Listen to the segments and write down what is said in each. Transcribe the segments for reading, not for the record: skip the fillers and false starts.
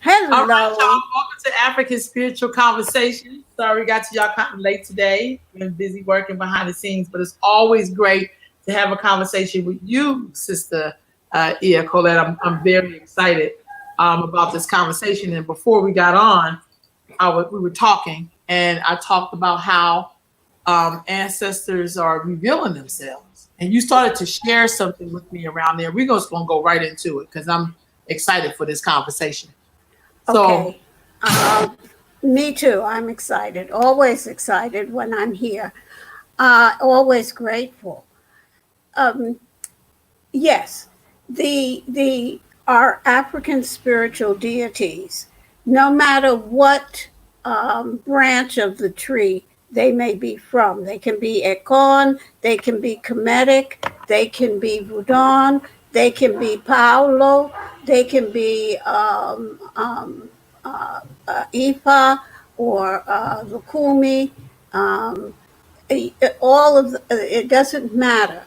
Hello. All right, y'all. Welcome to African Spiritual Conversation. Sorry we got to y'all kind of late today. We've been busy working behind the scenes, but it's always great to have a conversation with you, Sister Ia Colette. I'm very excited about this conversation. And before we got on, we were talking, and I talked about how ancestors are revealing themselves. And you started to share something with me around there. We're just going to go right into it because I'm excited for this conversation. Okay. Me too. I'm excited. Always excited when I'm here. Always grateful. Yes, the our African spiritual deities, no matter what branch of the tree they may be from, they can be Ekon, they can be Kemetic, they can be Vudan, they can be Paulo, they can be Ifa or Lukumi. All of it doesn't matter.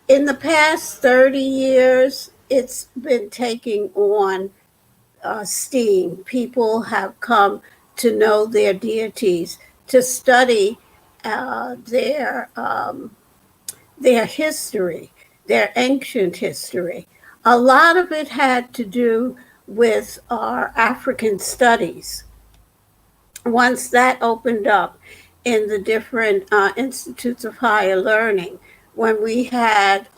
In the past 30 years, it's been taking on steam. People have come to know their deities, to study their history, their ancient history. A lot of it had to do with our African studies. Once that opened up in the different institutes of higher learning, when we had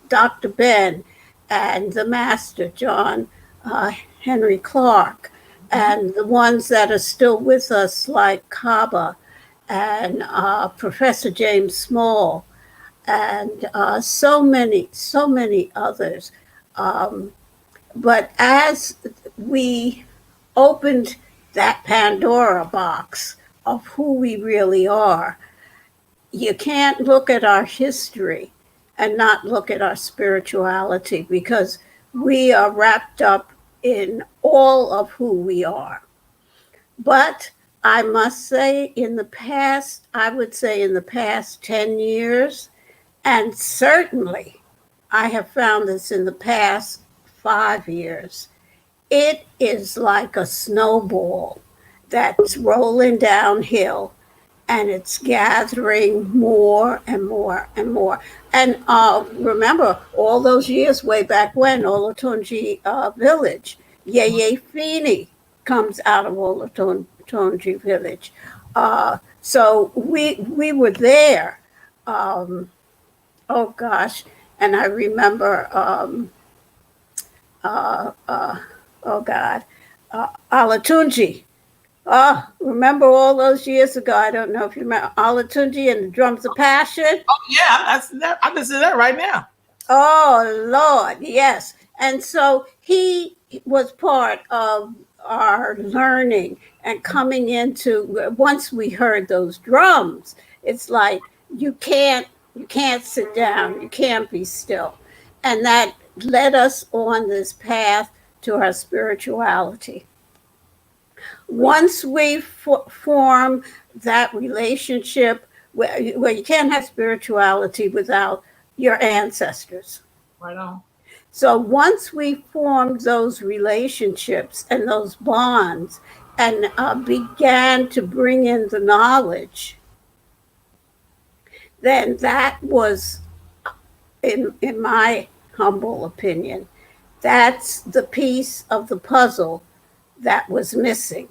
Dr. Ben and the master, John Henry Clark, and the ones that are still with us, like Kaba and Professor James Small, and so many others. But as we opened that Pandora box of who we really are, you can't look at our history and not look at our spirituality, because we are wrapped up in all of who we are. But I must say, I would say in the past 10 years, and certainly I have found this in the past 5 years, it is like a snowball that's rolling downhill, and it's gathering more and more and more. And remember, all those years way back when, Olatunji village, Yeye Fini comes out of Olatunji village. So we were there. Oh gosh, and I remember, oh God, Alatunji. Oh, remember all those years ago? I don't know if you remember Alatunji and the Drums of Passion. Oh yeah, I listen to that right now. Oh Lord, yes. And so he was part of our learning and coming into, once we heard those drums, it's like you can't sit down, you can't be still. And that led us on this path to our spirituality. Once we form that relationship, where you can't have spirituality without your ancestors. Right on. So once we formed those relationships and those bonds, and began to bring in the knowledge, then that was, in my humble opinion, that's the piece of the puzzle that was missing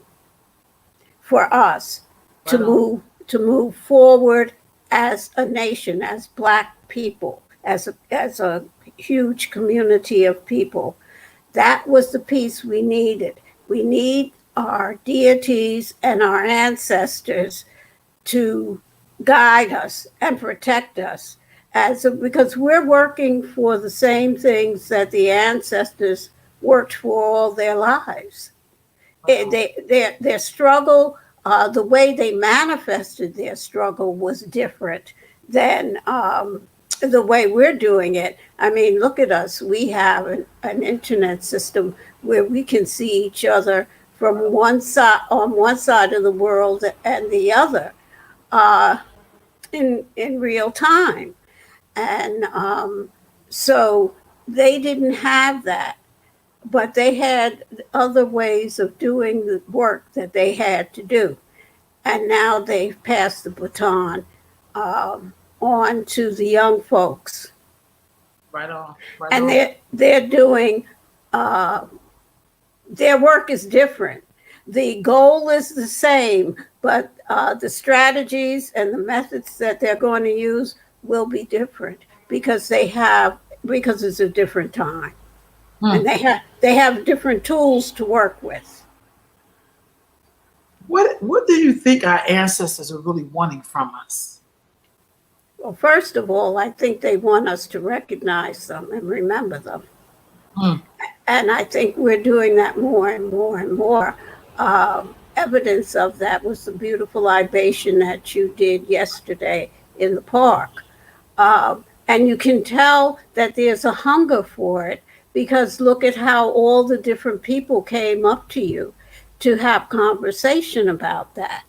for us to move forward as a nation, as Black people, as a huge community of people. That was the piece we needed. We need our deities and our ancestors to guide us and protect us, because we're working for the same things that the ancestors worked for all their lives. Wow. Their struggle, the way they manifested their struggle was different than the way we're doing it. I mean, look at us. We have an internet system where we can see each other from one side on one side of the world and the other uh, in real time, and so they didn't have that, but they had other ways of doing the work that they had to do. And now they've passed the baton on to the young folks. Right on. Right And on. they're doing, uh, their work is different. The goal is the same, but the strategies and the methods that they're going to use will be different because because it's a different time. And they have different tools to work with. What do you think our ancestors are really wanting from us? Well, first of all, I think they want us to recognize them and remember them. And I think we're doing that more and more and more. Evidence of that was the beautiful libation that you did yesterday in the park. And you can tell that there's a hunger for it because look at how all the different people came up to you to have conversation about that.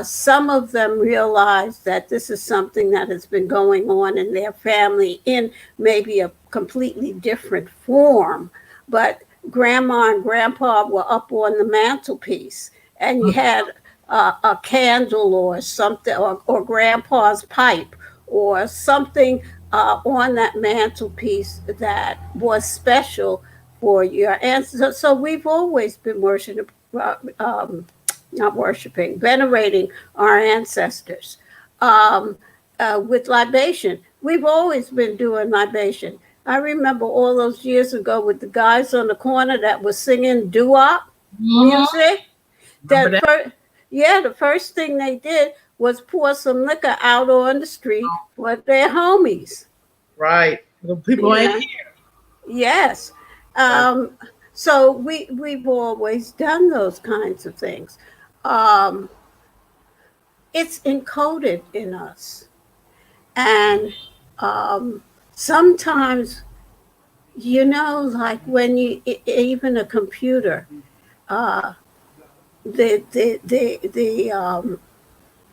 Some of them realize that this is something that has been going on in their family in maybe a completely different form, but grandma and grandpa were up on the mantelpiece and you had a candle or something, or grandpa's pipe or something on that mantelpiece that was special for your ancestors. So we've always been worshiping, not worshiping, venerating our ancestors with libation. We've always been doing libation. I remember all those years ago with the guys on the corner that was singing doo-wop music. The first thing they did was pour some liquor out on the street for their homies. Right. The people ain't here. Yes. So we've always done those kinds of things. It's encoded in us. And sometimes, like when even a computer, the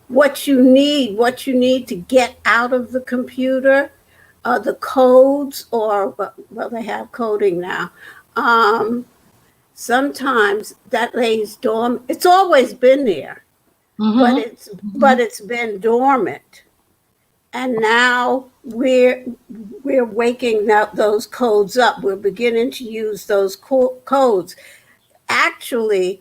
what you need to get out of the computer, the codes, or well, they have coding now. Sometimes that lays dormant. It's always been there, but it's been dormant, and now we're waking those codes up. We're beginning to use those codes. Actually,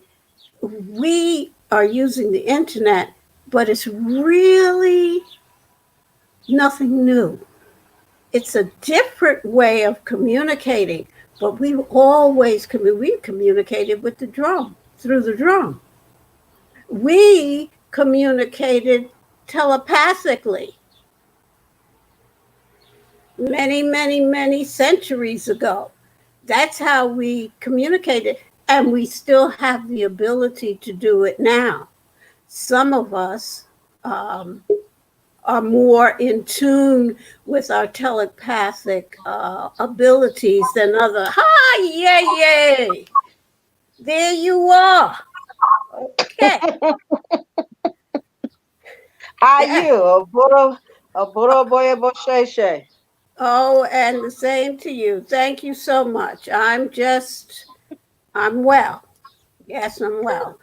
we are using the internet, but it's really nothing new. It's a different way of communicating, but we've always communicated with the drum, through the drum. We communicated telepathically many centuries ago. That's how we communicated, and we still have the ability to do it now. Some of us are more in tune with our telepathic abilities than others. Hi, yay! There you are. Okay. How you? Aburo boy bosheshe. Oh, and the same to you. Thank you so much. I'm well. Yes, I'm well.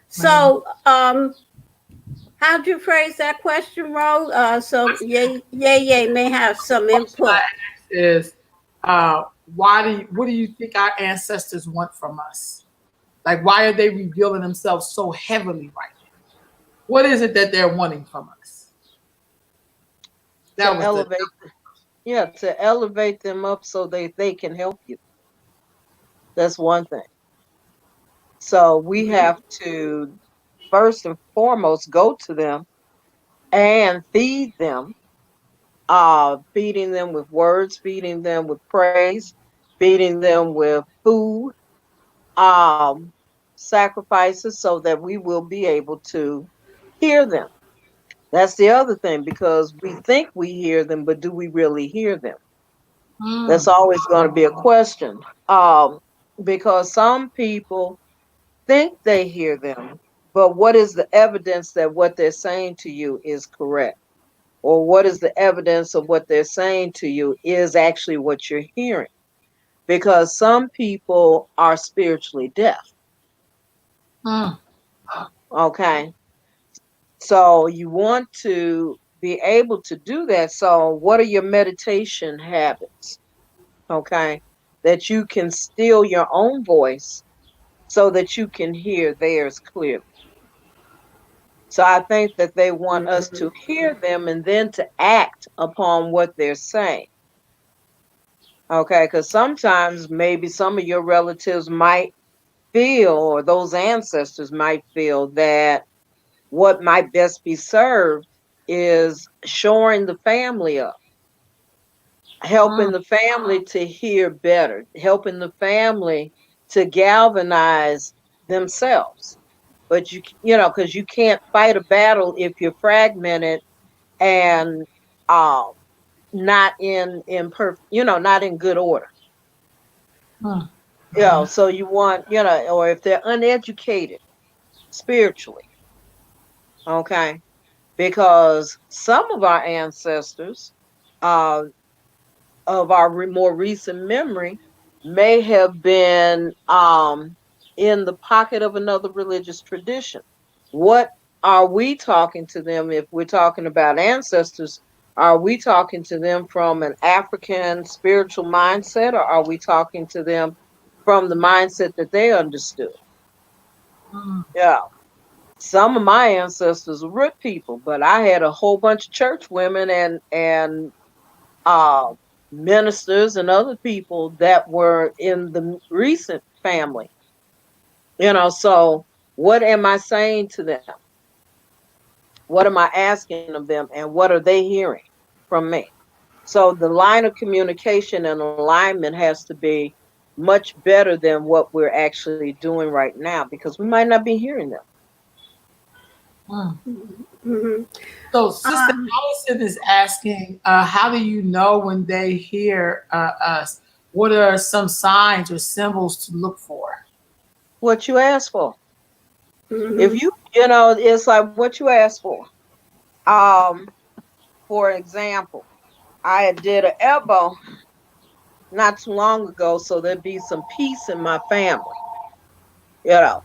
So, how'd you phrase that question, Rose? So, Yay may have some input. Is what do you think our ancestors want from us? Like, why are they revealing themselves so heavily right now? What is it that they're wanting from us? To elevate them up so they can help you. That's one thing. So we have to first and foremost go to them and feed them, feeding them with words, feeding them with praise, feeding them with food, sacrifices so that we will be able to hear them. That's the other thing, because we think we hear them, but do we really hear them? That's Mm. always going to be a question. Um, because some people think they hear them, but what is the evidence that what they're saying to you is correct? Or what is the evidence of what they're saying to you is actually what you're hearing? Because some people are spiritually deaf. Mm. Okay. So you want to be able to do that. So, what are your meditation habits? Okay. That you can still your own voice so that you can hear theirs clearly. So, I think that they want us to hear them and then to act upon what they're saying. Okay. Because sometimes maybe some of your relatives might feel, or those ancestors might feel, that what might best be served is shoring the family up, helping Mm. the family to hear better, helping the family to galvanize themselves. But because you can't fight a battle if you're fragmented and um not in perfect, not in good order. Mm. So you want, or if they're uneducated spiritually, okay? Because some of our ancestors, uh, of our more recent memory, may have been in the pocket of another religious tradition. What are we talking to them if we're talking about ancestors? Are we talking to them from an African spiritual mindset, or are we talking to them from the mindset that they understood? Mm. Yeah. Some of my ancestors were root people, but I had a whole bunch of church women and uh, ministers and other people that were in the recent family. So what am I saying to them? What am I asking of them, and what are they hearing from me? So the line of communication and alignment has to be much better than what we're actually doing right now, because we might not be hearing them. Mm. Mhm. So, Sister Um, Allison is asking, how do you know when they hear us? What are some signs or symbols to look for? What you ask for. If mhm. it's like what you ask for. Um, for example, I had did an elbow not too long ago, so there'd be some peace in my family. You know,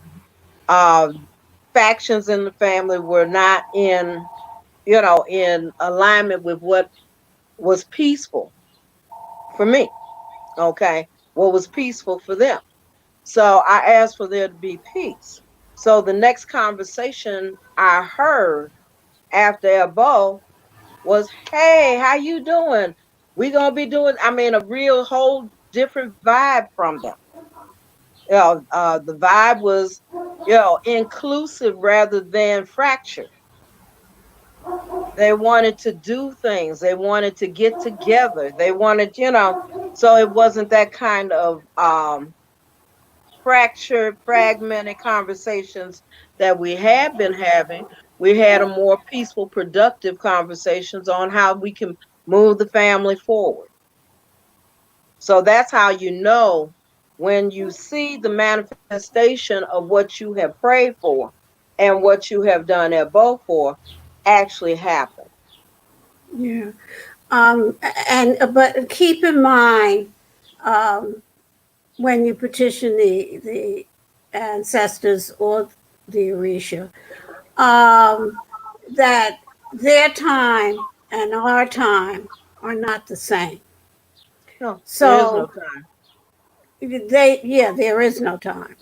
factions in the family were not in alignment with what was peaceful for me. Okay, what was peaceful for them. So I asked for there to be peace. So the next conversation I heard after elbow was, "Hey, how you doing? We gonna be doing." I mean, a real whole different vibe from them. The vibe was, inclusive rather than fractured. They wanted to do things. They wanted to get together. They wanted, so it wasn't that kind of fractured, fragmented conversations that we had been having. We had a more peaceful, productive conversations on how we can move the family forward. So that's how you know, when you see the manifestation of what you have prayed for and what you have done at both for actually happen. Yeah. But keep in mind, um, when you petition the ancestors or the Orisha, that their time and our time are not the same. No, there is no So time. there is no time.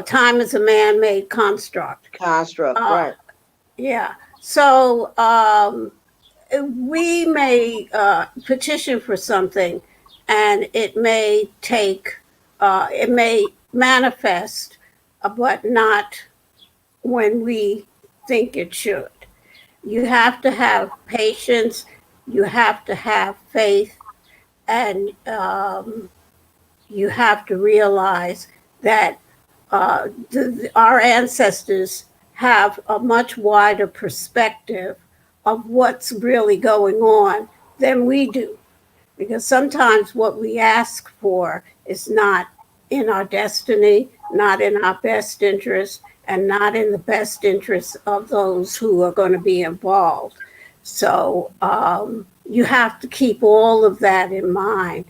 Time is a man-made construct. Construct, Uh, right. yeah. So we may petition for something, and it may manifest, but not when we think it should. You have to have patience, you have to have faith, and you have to realize that our ancestors have a much wider perspective of what's really going on than we do. Because sometimes what we ask for is not in our destiny, not in our best interest, and not in the best interest of those who are going to be involved. So you have to keep all of that in mind.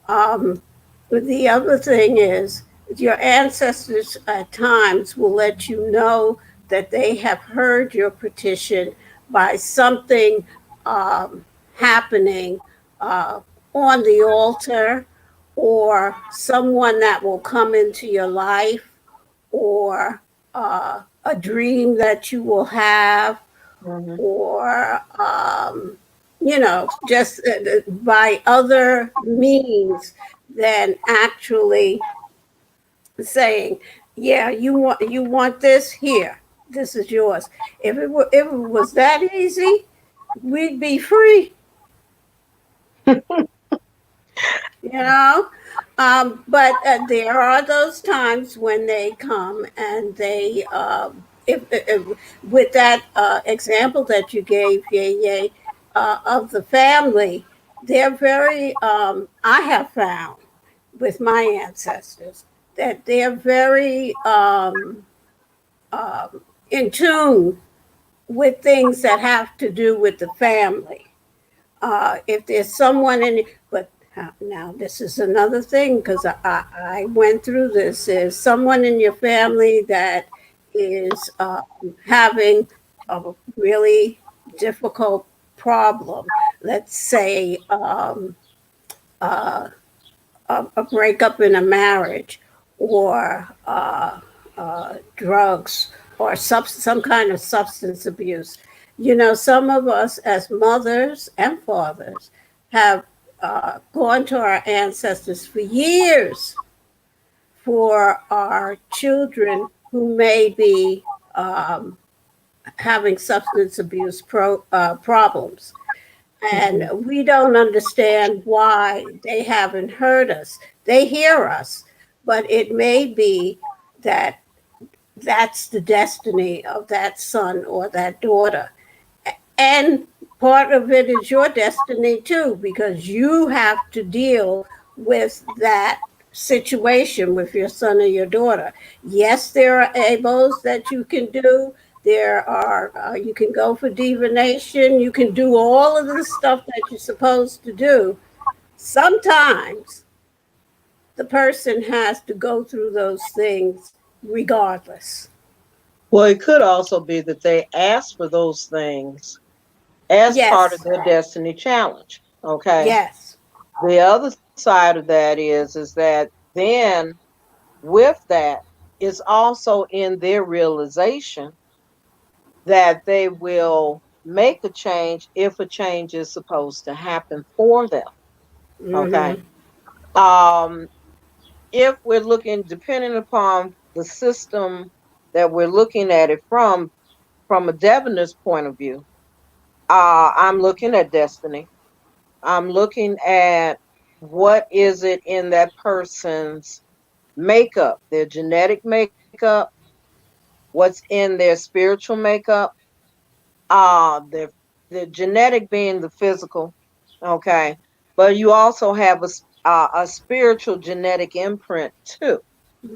Um, the other thing is, your ancestors at times will let you know that they have heard your petition by something happening uh, on the altar, or someone that will come into your life, or a dream that you will have, Mhm. or just by other means than actually saying, "Yeah, you want this here. This is yours." If it was that easy, we'd be free. You know. But there are those times when they come and they, if with that example that you gave, Yay, of the family, they're very. I have found with my ancestors that they're very in tune with things that have to do with the family. If there's someone in, but now this is another thing, because I went through this. Is someone in your family that is having a really difficult problem? Let's say uh, a breakup in a marriage, or drugs, or some kind of substance abuse. Some of us as mothers and fathers have gone to our ancestors for years for our children who may be um, having substance abuse problems. And Mhm. we don't understand why they haven't heard us. They hear us, but it may be that that's the destiny of that son or that daughter. And part of it is your destiny too, because you have to deal with that situation with your son or your daughter. Yes, there are ABOs that you can do. There are, you can go for divination. You can do all of the stuff that you're supposed to do. Sometimes the person has to go through those things regardless. Well, it could also be that they asked for those things as part of Yes, their destiny challenge. Okay. yes. The other side of that is that then with that is also in their realization that they will make a change if a change is supposed to happen for them. Okay. Hmm. Um, if we're looking, depending upon the system that we're looking at it from a diviner's point of view, I'm looking at destiny. I'm looking at what is it in that person's makeup, their genetic makeup, what's in their spiritual makeup, the genetic being the physical, okay, but you also have a spiritual genetic imprint too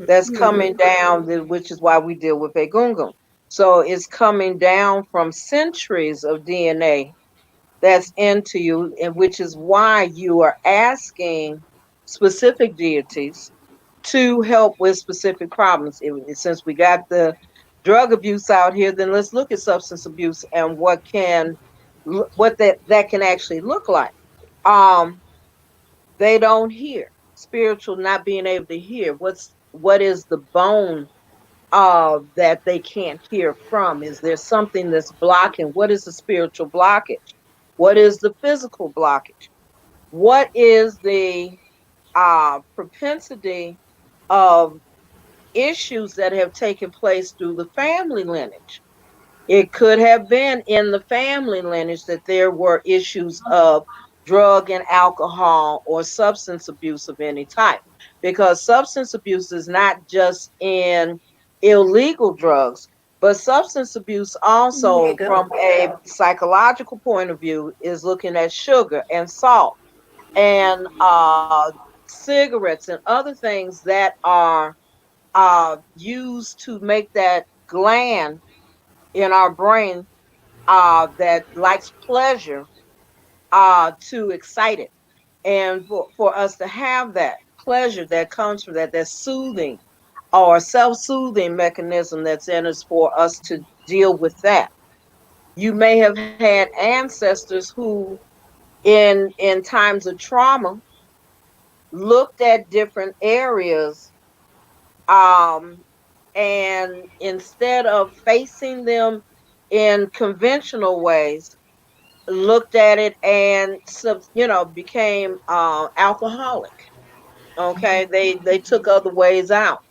that's coming Hmm. down, which is why we deal with Egungun. So it's coming down from centuries of DNA that's into you, and which is why you are asking specific deities to help with specific problems. Since we got the drug abuse out here, then let's look at substance abuse and what that can actually look like. Um, they don't hear spiritual, not being able to hear. What is the bone that they can't hear from? Is there something that's blocking? What is the spiritual blockage? What is the physical blockage? What is the propensity of issues that have taken place through the family lineage? It could have been in the family lineage that there were issues of drug and alcohol or substance abuse of any type. because substance abuse is not just in illegal drugs, but substance abuse also, Legal. from a psychological point of view, is looking at sugar and salt and cigarettes and other things that are used to make that gland in our brain that likes pleasure to excite it. And for us to have that pleasure that comes from that, that's soothing or self-soothing mechanism that's in us, for us to deal with that. You may have had ancestors who in times of trauma looked at different areas, um, and instead of facing them in conventional ways, looked at it and became alcoholic. Okay, they took other ways out,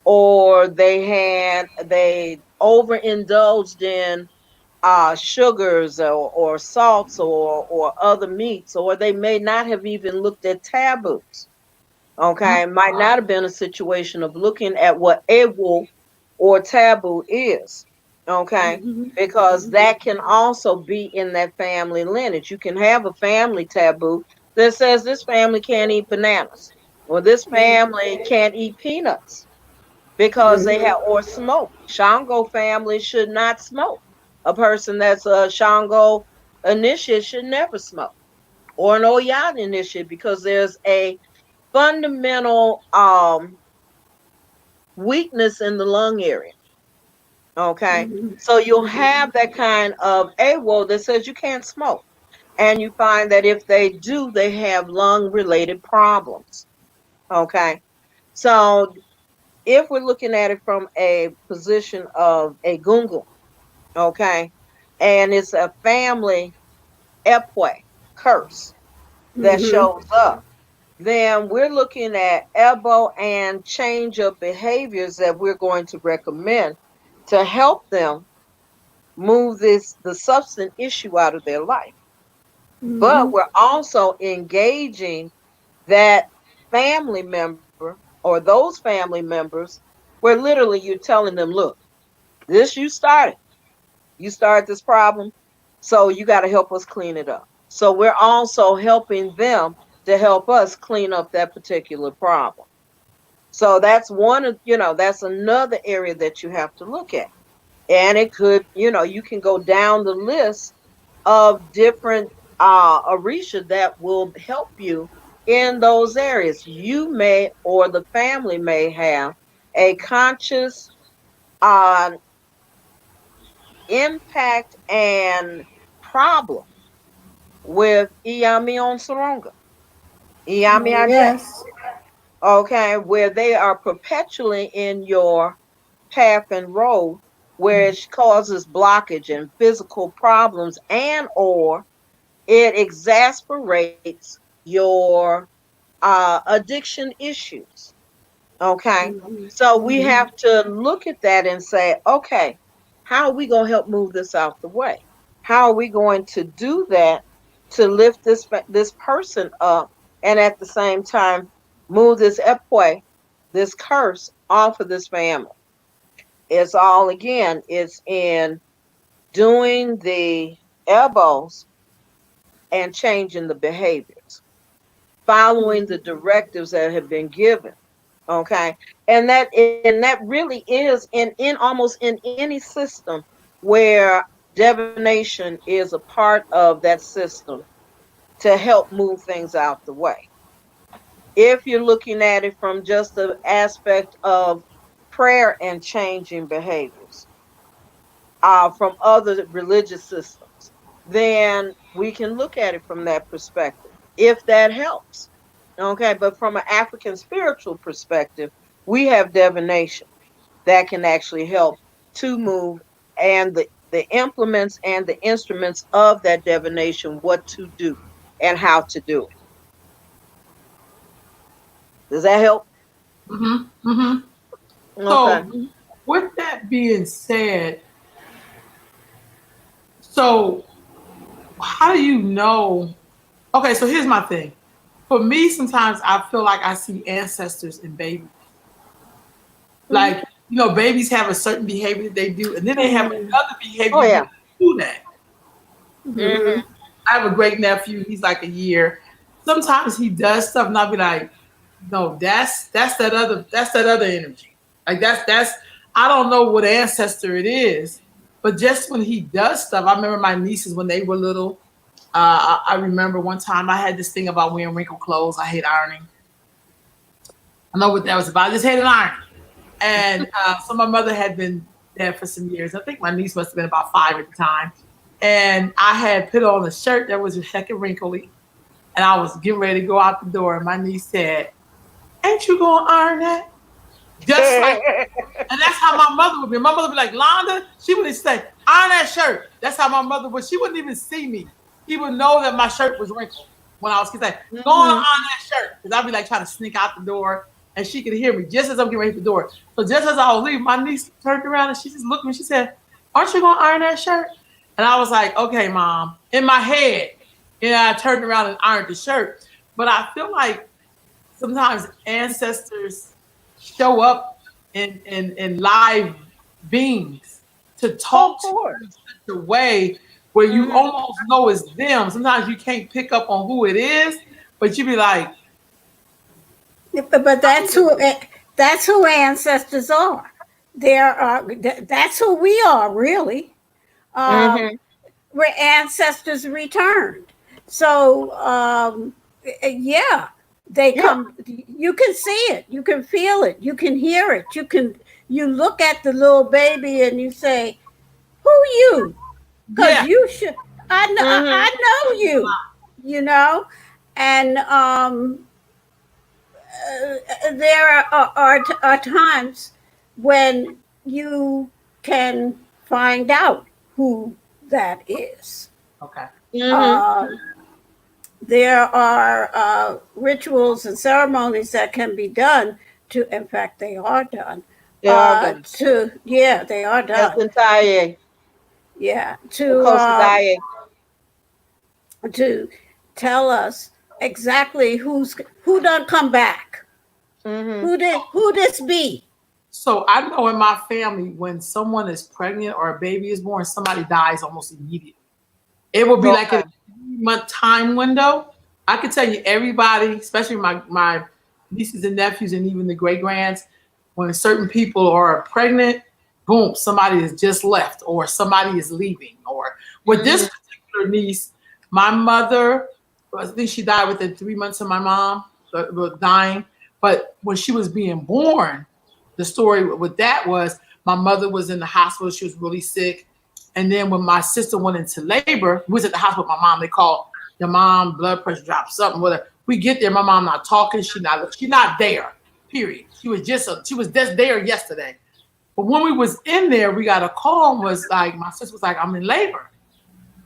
or they overindulged in sugars or salts or other meats, or they may not have even looked at taboos. Okay, it might not have been a situation of looking at what ewo or taboo is. Okay, because that can also be in that family lineage. You can have a family taboo that says this family can't eat bananas, or this family can't eat peanuts because they have, or smoke. Shango family should not smoke. A person that's a Shango initiate should never smoke, or an Oya initiate, because there's a fundamental weakness in the lung area. Okay, so you'll have that kind of AWOL that says you can't smoke, and you find that if they do, they have lung related problems. Okay, so if we're looking at it from a position of a gungun, okay, and it's a family epwe curse that shows up, then we're looking at EBO and change of behaviors that we're going to recommend to help them move the substance issue out of their life. But we're also engaging that family member or those family members, where literally you're telling them, look, this you started this problem, so you got to help us clean it up. So we're also helping them to help us clean up that particular problem. So that's one of, that's another area that you have to look at. And it could, you can go down the list of different Orisha that will help you in those areas. You may, or the family may have a conscious uh, impact and problem with Iyami on Saronga, Iyami Aje, Yes. okay, where they are perpetually in your path and road, where it causes blockage and physical problems, and or it exasperates your addiction issues. Okay, so we have to look at that and say, okay, how are we going to help move this out the way? How are we going to do that to lift this person up, and at the same time move this epwe, this curse, off of this family? It's all, again, it's in doing the elbows and changing the behaviors, following the directives that have been given. Okay, and that really is in almost in any system where divination is a part of that system to help move things out the way. If you're looking at it from just the aspect of prayer and changing behaviors from other religious systems, then we can look at it from that perspective, if that helps. Okay, but from an African spiritual perspective, we have divination that can actually help to move, and the implements and the instruments of that divination, what to do and how to do it. Does that help? Okay. So, with that being said, so how do you know? Okay, so here's my thing. for me, sometimes I feel like I see ancestors in babies. Like, babies have a certain behavior that they do, and then they have another behavior Oh, yeah. do that. Mm-hmm. I have a great nephew. He's like a year. Sometimes he does stuff, and I'll be like, "No, that's that other energy. Like that's I don't know what ancestor it is, but just when he does stuff, I remember my nieces when they were little. I remember one time I had this thing about wearing wrinkled clothes. I hate ironing. I know what that was about. I just hated ironing. And so my mother had been dead for some years. I think my niece must have been about 5 at the time. And I had put on a shirt that was a heckin' wrinkly. And I was getting ready to go out the door. And my niece said, "Ain't you going to iron that?" Just like, and that's how my mother would be. My mother would be like, "Londa," she would say, "Iron that shirt." That's how my mother would. She wouldn't even see me. She would know that my shirt was wrinkled when I was like, "Go on, iron that shirt." Because I'd be like trying to sneak out the door. And she could hear me just as I'm getting ready to the door. So just as I was leaving, my niece turned around and she just looked at me. She said, "Aren't you going to iron that shirt?" And I was like, "Okay, Mom." In my head, I turned around and ironed the shirt. But I feel like sometimes ancestors show up in live beings to talk to you in such a way where you almost know it's them. Sometimes you can't pick up on who it is, but you be like, But that's who ancestors are. That's who we are, really. We're ancestors returned. So yeah, they come. You can see it. You can feel it. You can hear it. You look at the little baby and you say, "Who you?" Because you should. I know you. And there are times when you can find out who that is. okay. There are rituals and ceremonies that can be done to, in fact, they are done. They are done. They are done. To tell us exactly who done come back. Who this be? So I know in my family, when someone is pregnant or a baby is born, somebody dies almost immediately. It will be like a 3-month time window. I can tell you everybody, especially my nieces and nephews and even the great grands, when certain people are pregnant, boom, somebody has just left or somebody is leaving. Or with this particular niece, my mother, I think she died within 3 months of my mom dying. But when she was being born, the story with that was my mother was in the hospital. She was really sick. And then when my sister went into labor, we was at the hospital with my mom. They called your mom, blood pressure dropped, something, whatever. We get there, my mom not talking. She's not there, period. She was just there yesterday. But when we was in there, we got a call and was like, my sister was like, "I'm in labor."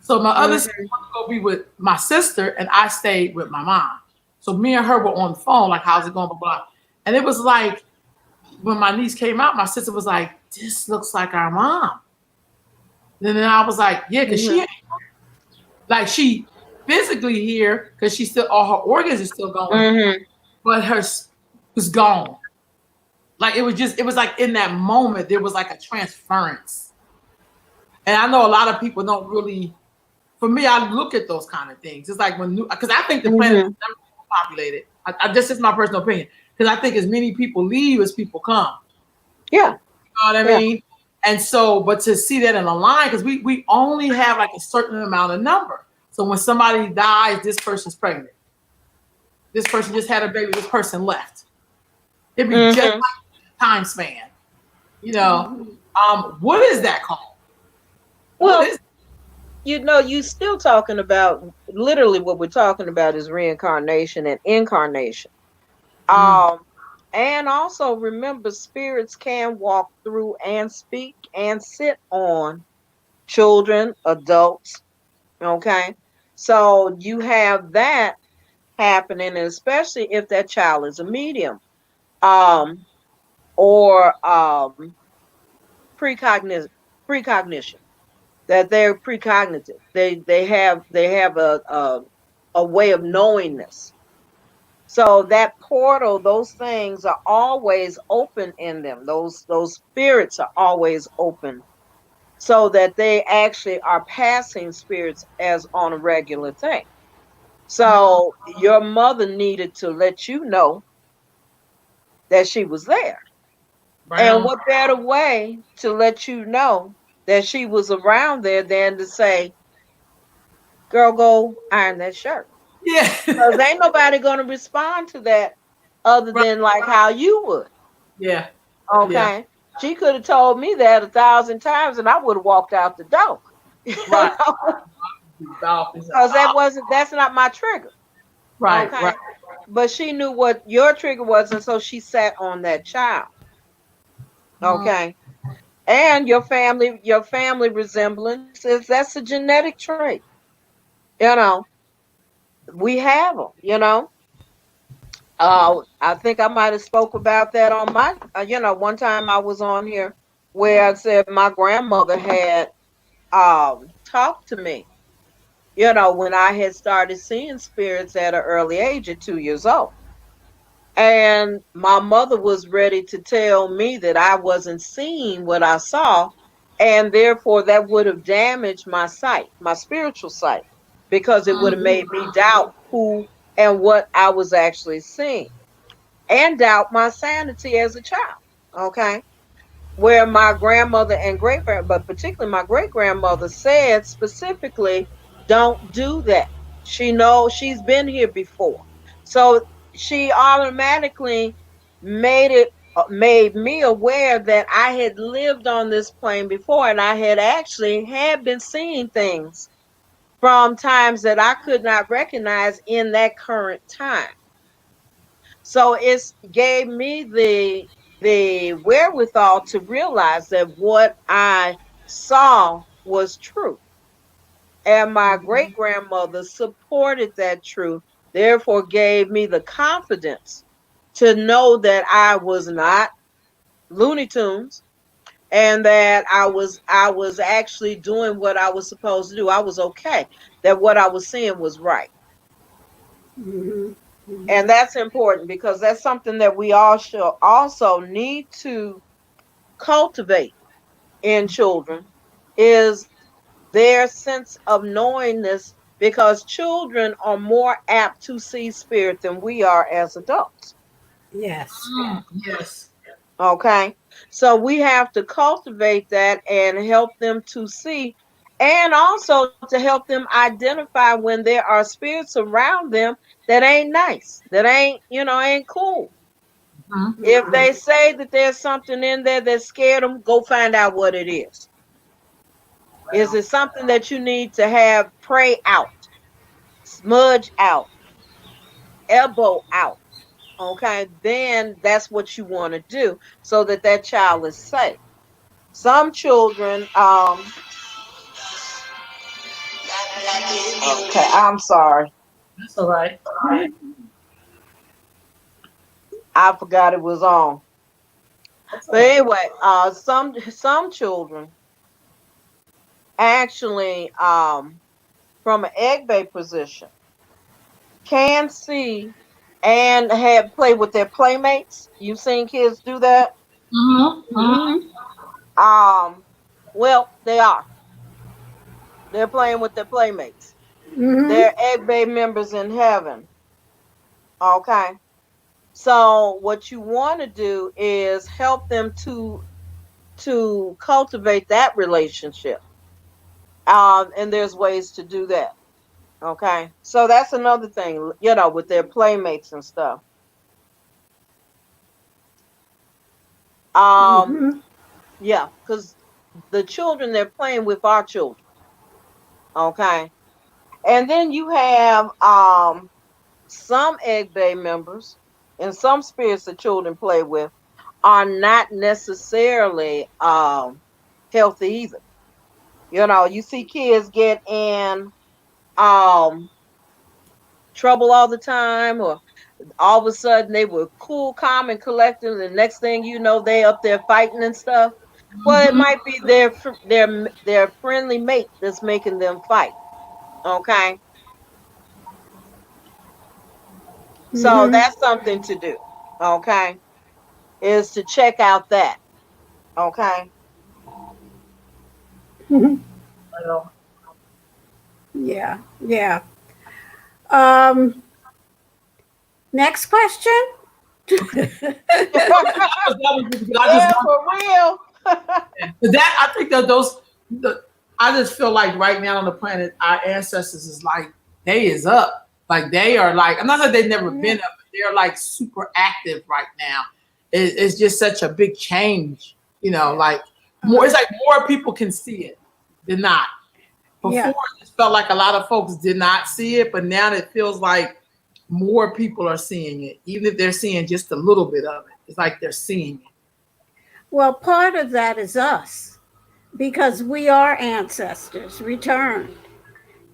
So my other sister wanted to go be with my sister, and I stayed with my mom. So me and her were on the phone, like, "How's it going, blah, blah." And it was like, when my niece came out, my sister was like, "This looks like our mom." And then I was like, "Yeah, because she ain't like she physically here, because she still all her organs are still going, but her was gone." Like it was like in that moment there was like a transference. And I know a lot of people don't really. For me, I look at those kind of things. It's like because I think the planet is never populated. This is my personal opinion. Because I think as many people leave as people come. Yeah. You know what I mean? And so, but to see that in a line, because we only have like a certain amount of number. So when somebody dies, this person's pregnant. This person just had a baby, this person left. It'd be just like time span. What is that called? Well, you still talking about, literally what we're talking about is reincarnation and incarnation. And also remember, spirits can walk through and speak and sit on children, adults. Okay. So you have that happening, and especially if that child is a medium, or precognition, that they're precognitive. They have a way of knowingness. So that portal, those things are always open in them. Those spirits are always open, so that they actually are passing spirits as on a regular thing. So your mother needed to let you know that she was there. Right And on. what better way to let you know that she was around there than to say, girl, go iron that shirt. Yeah. Because ain't nobody going to respond to that other Right. than like how you would. Yeah. Yeah. Okay. She could have told me that 1,000 times and I would have walked out the door. Right. Because that's not my trigger. Right. Okay. Right. But she knew what your trigger was, and so she sat on that child. Okay. And your family resemblance that's a genetic trait. You know, we have them, I think I might have spoke about that on my, one time I was on here where I said my grandmother had talked to me, when I had started seeing spirits at an early age at 2 years old. And my mother was ready to tell me that I wasn't seeing what I saw, and therefore that would have damaged my sight, my spiritual sight, because it would have made me doubt who and what I was actually seeing and doubt my sanity as a child. Okay. Where my grandmother and but particularly my great grandmother said specifically, don't do that. She knows she's been here before. So she automatically made me aware that I had lived on this plane before, and I had been seeing things from times that I could not recognize in that current time. So it gave me the wherewithal to realize that what I saw was true. And my great grandmother supported that truth, therefore gave me the confidence to know that I was not Looney Tunes and that I was actually doing what I was supposed to do. I was okay. That what I was seeing was right. Mhm. And that's important because that's something that we all should also need to cultivate in children is their sense of knowingness, because children are more apt to see spirit than we are as adults. Yes. Yes. Okay. So we have to cultivate that and help them to see, and also to help them identify when there are spirits around them that ain't nice, that ain't cool. If they say that there's something in there that scared them, go find out what it is. Is it something that you need to have pray out, smudge out, elbow out? Okay, then that's what you want to do so that that child is safe. Some children, okay, I'm sorry, That's all right. I forgot it was on. That's all But right. anyway, some children actually, from an egg bay position, can see and have play with their playmates. You've seen kids do that. Mhm. Well, they are. They're playing with their playmates. Mhm. They're egg bay members in heaven. Okay. So what you want to do is help them to cultivate that relationship. And there's ways to do that. Okay. So that's another thing, with their playmates and stuff. Um, Mhm. yeah, because the children they're playing with are children. Okay. And then you have some egg bay members and some spirits that children play with are not necessarily healthy either. You see kids get in um trouble all the time, or all of a sudden they were cool, calm, and collected, and the next thing you know, they up there fighting and stuff. Well, it might be their friendly mate that's making them fight. Okay. So that's something to do. Okay. Is to check out that. Okay. Well, Yeah, yeah. Um, Next question. I just Yeah, for real. that I think that those I just feel like right now on the planet, our ancestors is like they is up. Like they are like I'm not saying they've never been up, but they're like super active right now. It's just such a big change, you know. Like more, it's like more people can see it than not. Before Yeah. it just felt like a lot of folks did not see it, but now it feels like more people are seeing it, even if they're seeing just a little bit of it. It's like they're seeing it. Well, part of that is us because we are ancestors returned.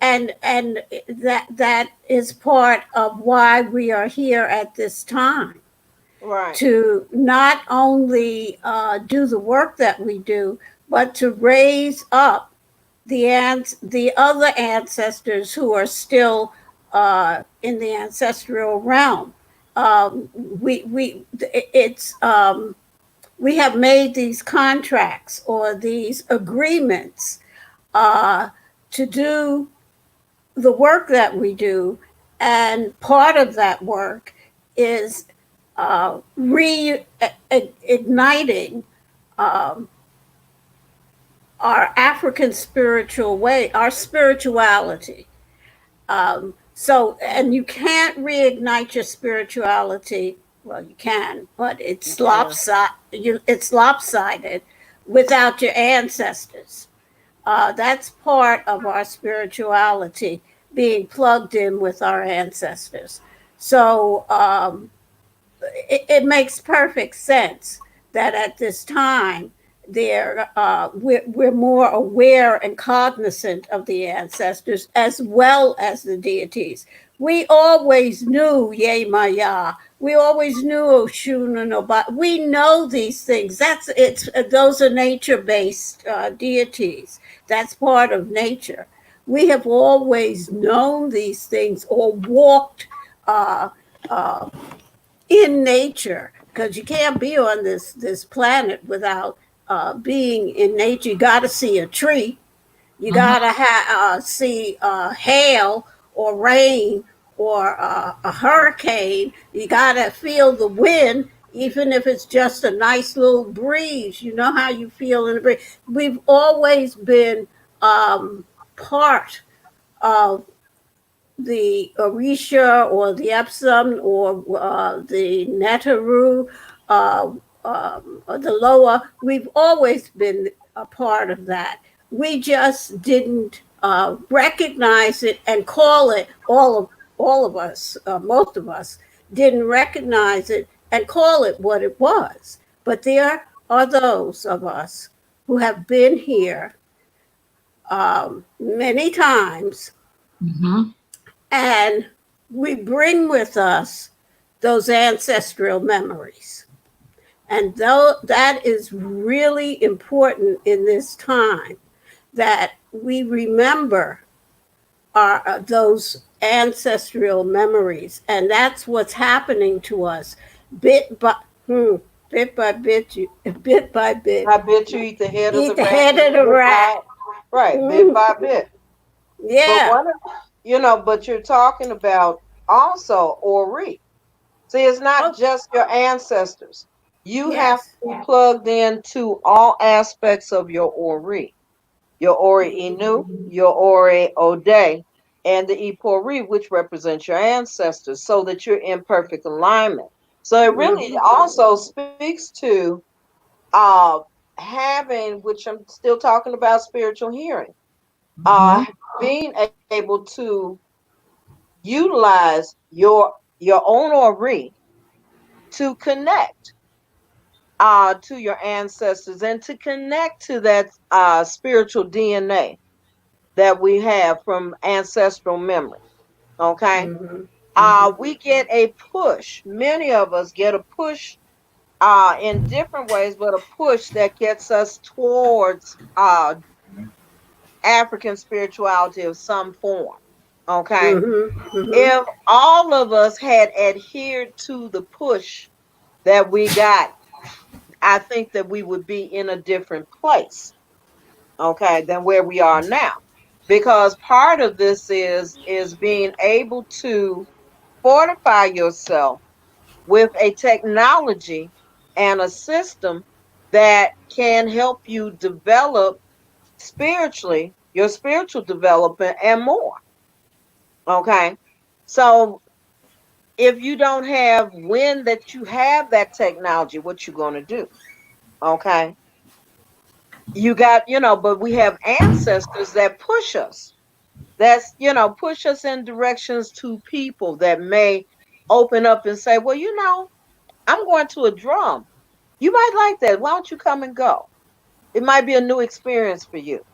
And that is part of why we are here at this time, Right. to not only do the work that we do, but to raise up the other ancestors who are still in the ancestral realm. We have made these contracts or these agreements uh, to do the work that we do, and part of that work is reigniting um, our African spiritual way, our spirituality. And you can't reignite your spirituality. Well, you can, but it's Yeah. It's lopsided without your ancestors. That's part of our spirituality, being plugged in with our ancestors. So it makes perfect sense that at this time we're more aware and cognizant of the ancestors as well as the deities. We always knew Ye Maya. We always knew Oshun and Oba. We know these things. Those are nature-based deities. That's part of nature. We have always known these things or walked uh, uh, in nature, because you can't be on this planet without being in nature. You got to see a tree. You Mhm. got to see hail or rain or a hurricane. You got to feel the wind, even if it's just a nice little breeze. You know how you feel in the breeze. We've always been part of the Orisha or the Epsom or the Netaru or the Loa. We've always been a part of that. We just didn't recognize it and call it. All of us, most of us, didn't recognize it and call it what it was. But there are those of us who have been here many times, Mhm. and we bring with us those ancestral memories. And though that is really important in this time, that we remember those ancestral memories, and that's what's happening to us, bit by hmm, bit by bit, bit by bit. I bet you eat the head of Eat the the rat head of the bit rat. by right, bit Mm, by bit. But yeah. but you're talking about also Ori. See, it's not Oh, just your ancestors. You have yes. to be plugged into all aspects of your Ori. Your Ori Inu, your Ori Ode, and the Ipori, which represents your ancestors, so that you're in perfect alignment. So it really Mhm. also speaks to uh, having, which I'm still talking about spiritual hearing, uh, Mhm. being able to utilize your own Ori to connect to your ancestors and to connect to that spiritual DNA that we have from ancestral memory. Okay. Mhm. Mhm. We get a push. Many of us get a push in different ways, but a push that gets us towards African spirituality of some form. Okay. Mm-hmm. If all of us had adhered to the push that we got, I think that we would be in a different place, okay, than where we are now. Because part of this is being able to fortify yourself with a technology and a system that can help you develop spiritually, your spiritual development and more. Okay. So if you don't have when that you have that technology, what you going to do? Okay. You got, but we have ancestors that push us. That's, push us in directions to people that may open up and say, well, I'm going to a drum. You might like that. Why don't you come and go? It might be a new experience for you.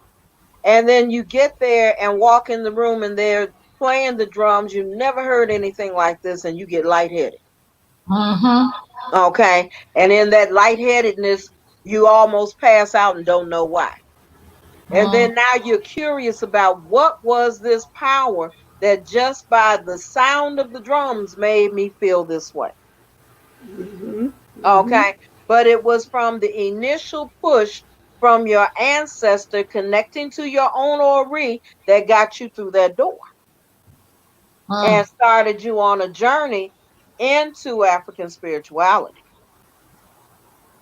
And then you get there and walk in the room and they're playing the drums. You never heard anything like this and you get lightheaded. Mm-hmm. Okay. And in that lightheadedness, you almost pass out and don't know why. And then now you're curious about what was this power that just by the sound of the drums made me feel this way. Mm-hmm. Mm-hmm. Okay. But it was from the initial push from your ancestor connecting to your own ori that got you through that door and started you on a journey into African spirituality.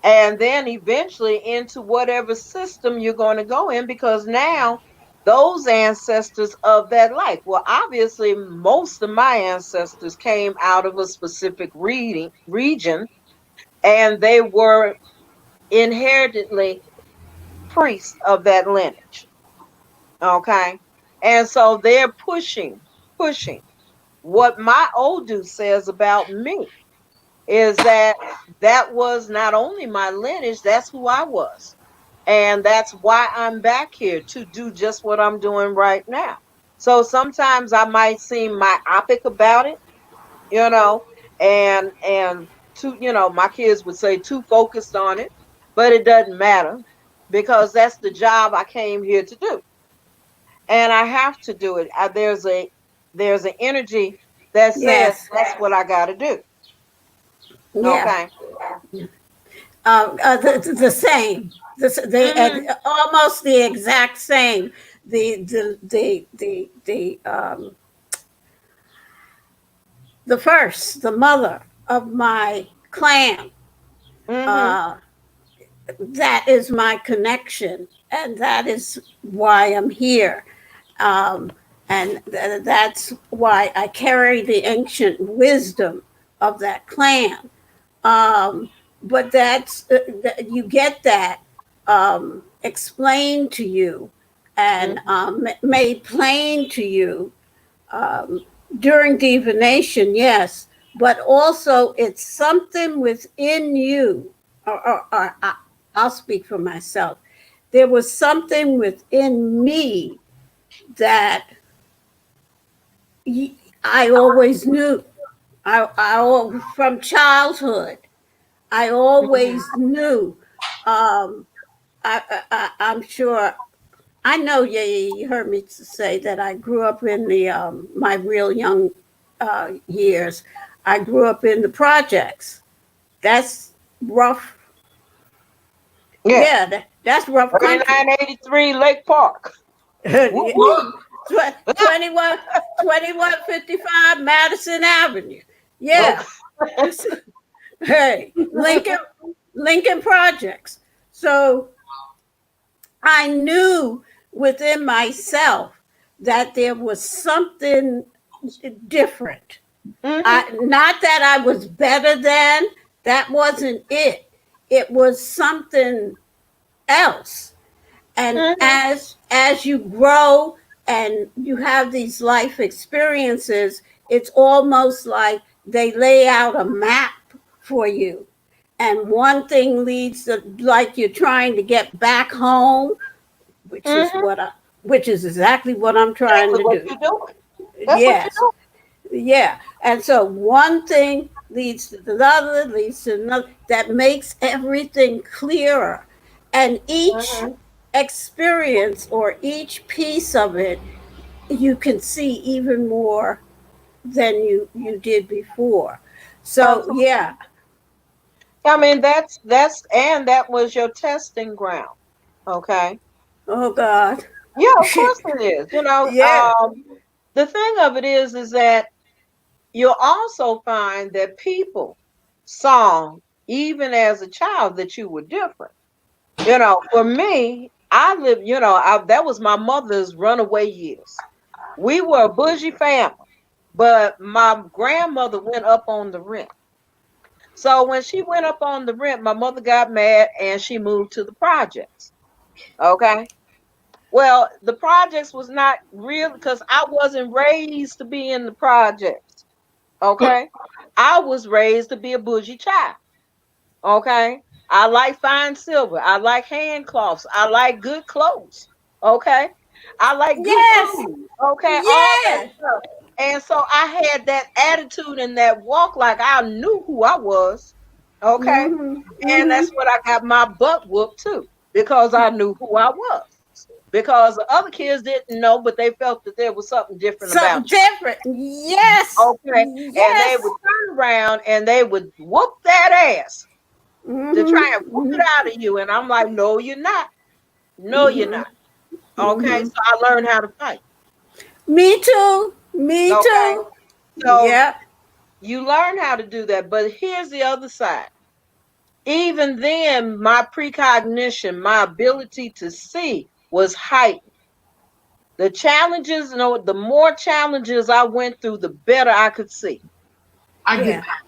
And then eventually into whatever system you're going to go in, because now those ancestors of that life, well, obviously, most of my ancestors came out of a specific region, and they were inheritedly priests of that lineage. Okay. And so they're pushing. What my Odu says about me is that was not only my lineage, that's who I was. And that's why I'm back here to do just what I'm doing right now. So sometimes I might seem myopic about it, you know, and too, my kids would say too focused on it, but it doesn't matter because that's the job I came here to do. And I have to do it. There's an energy that says Yes. that's what I got to do. Yeah. Okay. The same. Almost the exact same. The first, the mother of my clan. Mm-hmm. Uh, that is my connection, and that is why I'm here. Um, and that's why I carry the ancient wisdom of that clan. Um, but you get that explained to you and Mm-hmm. made plain to you um, during divination, yes, but also it's something within you, I'll speak for myself. There was something within me that I always knew. From childhood, I always knew. Um, I'm sure. I know you heard me say that I grew up in the my real young years. I grew up in the projects. That's rough. Yeah. Yeah, that's rough country. 3983 Lake Park. Whoop, whoop. 21, 2155 Madison Avenue. Yeah. Okay. Hey, Lincoln Projects. So I knew within myself that there was something different. Mm-hmm. Not that I was better than, that wasn't it. It was something else. And Mm-hmm. as you grow and you have these life experiences, it's almost like they lay out a map for you. And one thing leads to, like, you're trying to get back home, which is Mm-hmm. what I, which is exactly what I'm trying Exactly to what do. you're doing. That's what Yes, you're yeah. And so one thing leads to the other, leads to another. That makes everything clearer. And each doing. experience or each piece of it you can see even more than you did before. So yeah. I mean, and that was your testing ground. Okay. Oh God. Yeah, of course it is. Yeah. The thing of it is that you'll also find that people saw, even as a child, that you were different. For me, I lived, that was my mother's runaway years. We were a bougie family, but my grandmother went up on the rent. So when she went up on the rent, my mother got mad and she moved to the projects. Okay. Well, the projects was not real because I wasn't raised to be in the projects. Okay. I was raised to be a bougie child. Okay. I like fine silver. I like hand cloths. I like good clothes. Okay. I like good Yes. food. Okay. All that Yes. stuff. And so I had that attitude and that walk like I knew who I was. Okay. Mhm. And Mhm. that's what I got my butt whooped too, because I knew who I was. Because the other kids didn't know, but they felt that there was something different Something about you. different. Yes. Okay. And they Yes. would turn around and they would whoop that ass to try and whoop it Mhm. out of you. And I'm like, no, you're not. No, you're Mhm. not. Okay. Mhm. So I learned how to fight. Me too. Me Okay. too. So Yep. you learn how to do that. But here's the other side. Even then, my precognition, my ability to see was heightened. The challenges, the more challenges I went through, the better I could see. I get Yeah. that.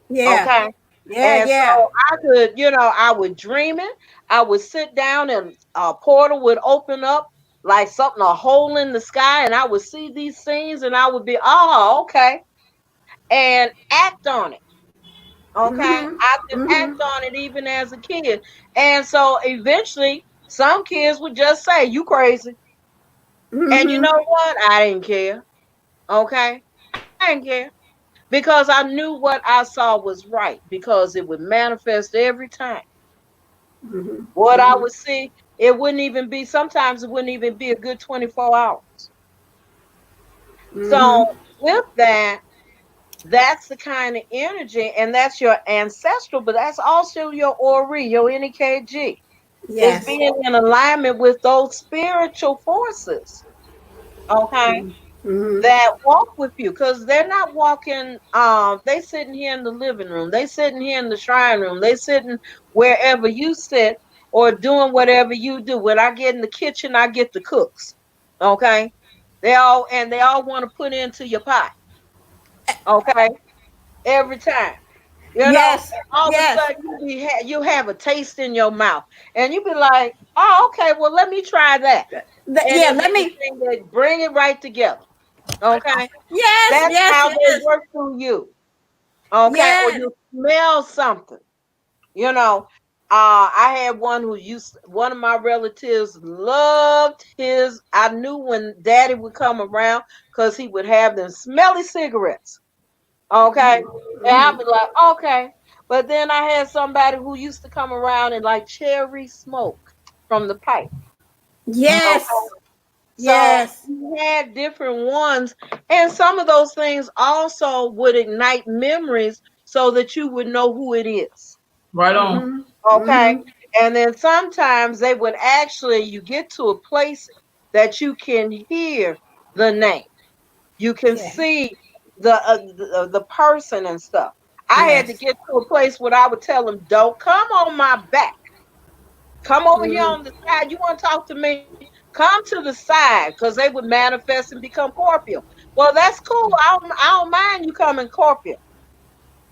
Yeah. Okay. Yeah. And Yeah. so I could, I would dream it. I would sit down and a portal would open up like something, a hole in the sky, and I would see these scenes and I would be, oh, okay, and act on it. Okay. Mhm. I could act Mhm. on it even as a kid. And so eventually some kids would just say, you crazy. And you Mhm. know what? I didn't care. Okay. I didn't care because I knew what I saw was right because it would manifest every time. Mhm. What I Mhm. would see, it wouldn't even be, sometimes it wouldn't even be a good 24 hours. Mhm. So with that, that's the kind of energy, and that's your ancestral, but that's also your Ori, your NKG. Is Yes. being in alignment with those spiritual forces, okay, Mhm. that walk with you, because they're not walking, they sitting here in the living room, they sitting here in the shrine room, they sitting wherever you sit or doing whatever you do. When I get in the kitchen, I get the cooks, okay, they all want to put into your pot, okay, every time. Yes. All of a Yes. sudden you have a taste in your mouth, and you be like, "Oh, okay, well let me try that," and Yeah. it be Let the me. thing that bring it right together. Okay, Yes. that's Yes. how they Yes. work through you. Okay, or Yes. you smell something. You know, I had one of my relatives loved his. I knew when Daddy would come around because he would have them smelly cigarettes. Okay. And I'd Mhm. be like, okay. But then I had somebody who used to come around and like cherry smoke from the pipe. Yes. Okay. So Yes. we had different ones. And some of those things also would ignite memories so that you would know who it is. Right on. Mhm. Okay. Mhm. And then sometimes they would actually, you get to a place that you can hear the name. You can Yeah. see the person and stuff. I had to Yes. get to a place where I would tell them, "Don't come on my back. Come over here Mhm. on the side. You want to talk to me? Come to the side," because they would manifest and become corporeal. Well, that's cool. I don't mind you coming corporeal.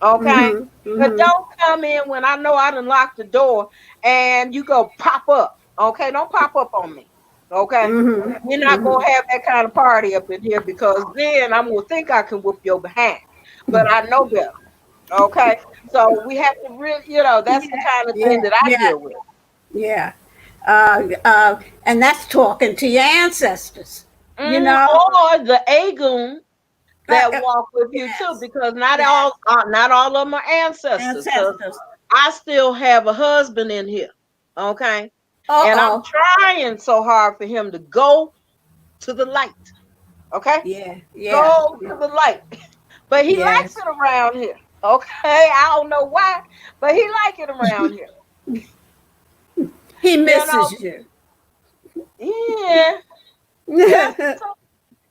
Okay, Mhm. but Mhm. don't come in when I know I done locked the door and you go pop up. Okay, don't pop up on me. Okay. Mhm. We're not Mhm. gonna have that kind of party up in here because then I'm gonna think I can whoop your behind. But I know better. Okay. So we have to really, that's the Yeah. kind of thing Yeah. that I Yeah. deal with. Yeah. And that's talking to your ancestors. You Hmm. know. Or the Agun Uh, that uh, walk with you too, yes. because Yes. not all of them are ancestors. Because Ancestors. I still have a husband in here. Okay. Uh And I'm oh. trying so hard for him to go to the light. Okay? Yeah. Yeah. Go to the light. But he likes Yes. it around here. Okay? I don't know why, but he like it around here. He You know? misses you. Yeah. Yeah. So,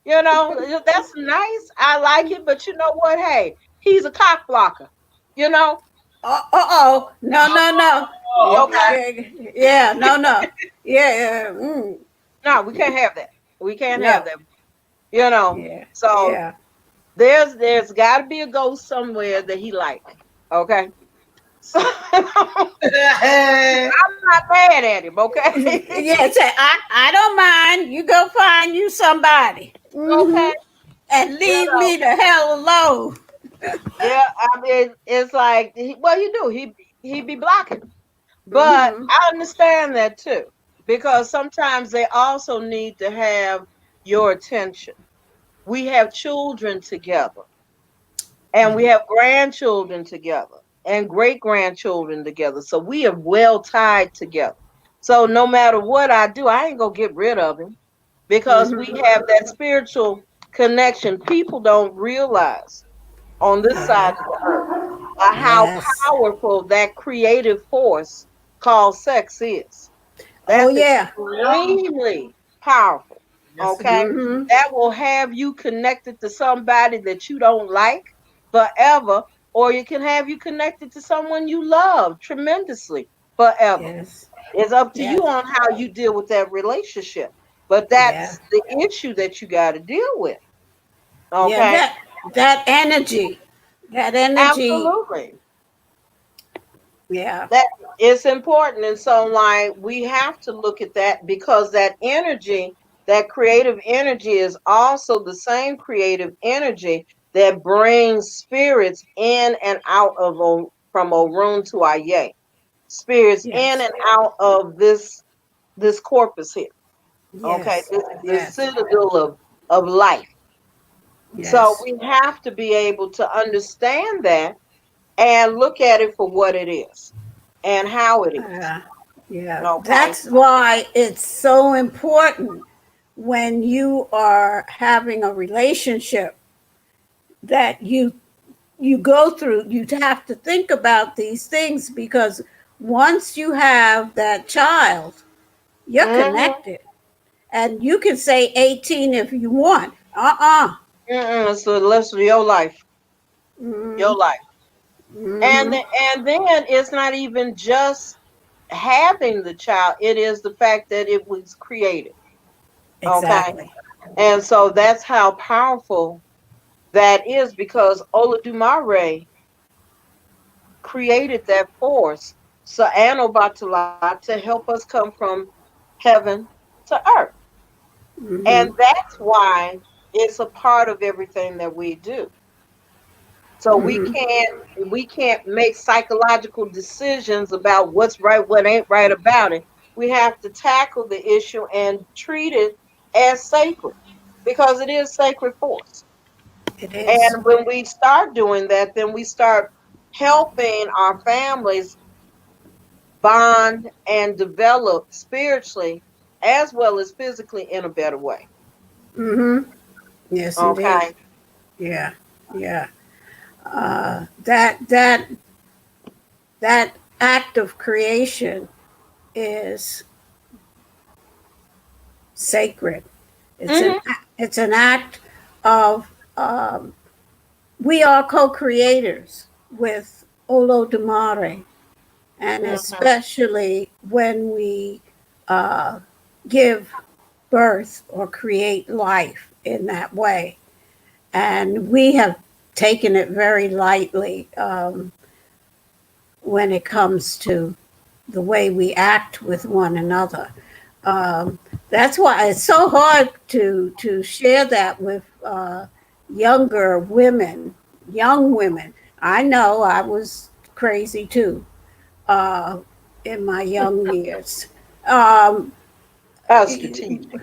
you know, that's nice. I like it, but you know what? Hey, he's a cock blocker. You know? Oh, no, no, no. Okay. Yeah, no, no. Yeah, No, we can't have that. We can't have no. that. You know. Yeah, So yeah. there's got to be a ghost somewhere that he like. Okay. So I'm not mad at him. Okay. Yeah, say, I don't mind. You go find you somebody. Okay. And You leave know. me the hell alone. Yeah. I mean, it's like, well, you do. He be blocking, but Mm-hmm. I understand that too because sometimes they also need to have your attention. We have children together, and we have grandchildren together, and great grandchildren together. So we are well tied together. So no matter what I do, I ain't gonna get rid of him because we Mm-hmm. have that spiritual connection. People don't realize on this side of the earth how Yes. powerful that creative force called sex is. Oh, That's yeah. extremely powerful. Yes, it Okay. is. Mm-hmm. That will have you connected to somebody that you don't like forever, or you can have you connected to someone you love tremendously forever. Yes. It's up to you Yes. on how you deal with that relationship. But Yeah. that's the issue that you got to deal with. Yeah. Okay. That energy. That energy. Absolutely. Yeah. That it's important. And so, like, we have to look at that because that energy, that creative energy, is also the same creative energy that brings spirits in and out of from Orun to Aye. Spirits in Yes. and out of this corpus here. Okay, Yes. this the Yes. citadel of life. So Yes. we have to be able to understand that and look at it for what it is and how it is. Uh, yeah. Okay. That's why it's so important when you are having a relationship that you go through, you have to think about these things because once you have that child, you're Mm-hmm. connected. And you can say 18 if you want. Uh-uh. Mm-mm. So the rest of your life, Mm-hmm. your life, and Mm-hmm. and then it's not even just having the child; it is the fact that it was created. Okay, Exactly. and so that's how powerful that is because Olodumare created that force, so Anobatala, to help us come from heaven to earth. Mm-hmm. And that's why it's a part of everything that we do. So Mm-hmm. we can't make psychological decisions about what's right, what ain't right about it. We have to tackle the issue and treat it as sacred because it is sacred force. It is. And when we start doing that, then we start helping our families bond and develop spiritually as well as physically in a better way. Mm-hmm. Yes, indeed. Okay. Yeah. Yeah. That act of creation is sacred. Hmm. It's an act of we are co-creators with Olodumare, and Hmm. especially when we uh, give birth or create life in that way. And we have taken it very lightly when it comes to the way we act with one another. Um, that's why it's so hard to share that with younger women, young women. I know I was crazy too uh, in my young years. Um, I was strategic.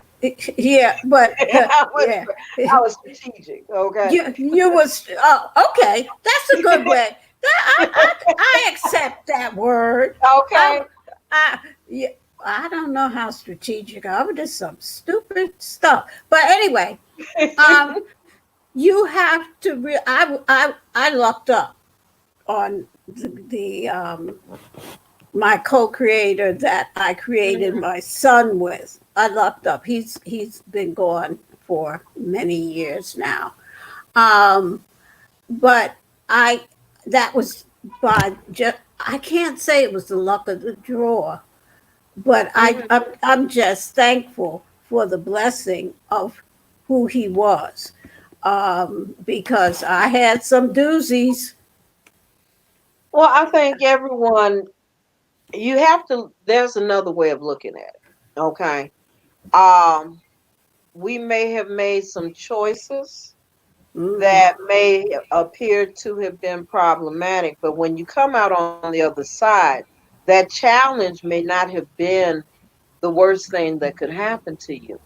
yeah, but I was yeah, I was strategic. Okay. you was okay. That's a good way. I accept that word. Okay. I, I, yeah, I don't know how strategic. I was just some stupid stuff. But anyway, um, you have to. I lucked up on the my co-creator that I created my son with. I lucked up. He's been gone for many years now. Um, but I that was by just I can't say it was the luck of the draw, but I'm just thankful for the blessing of who he was, because I had some doozies. Well, I think everyone, you have to, there's another way of looking at it. Okay. Um, we may have made some choices Mhm. that may appear to have been problematic, but when you come out on the other side, that challenge may not have been the worst thing that could happen to you.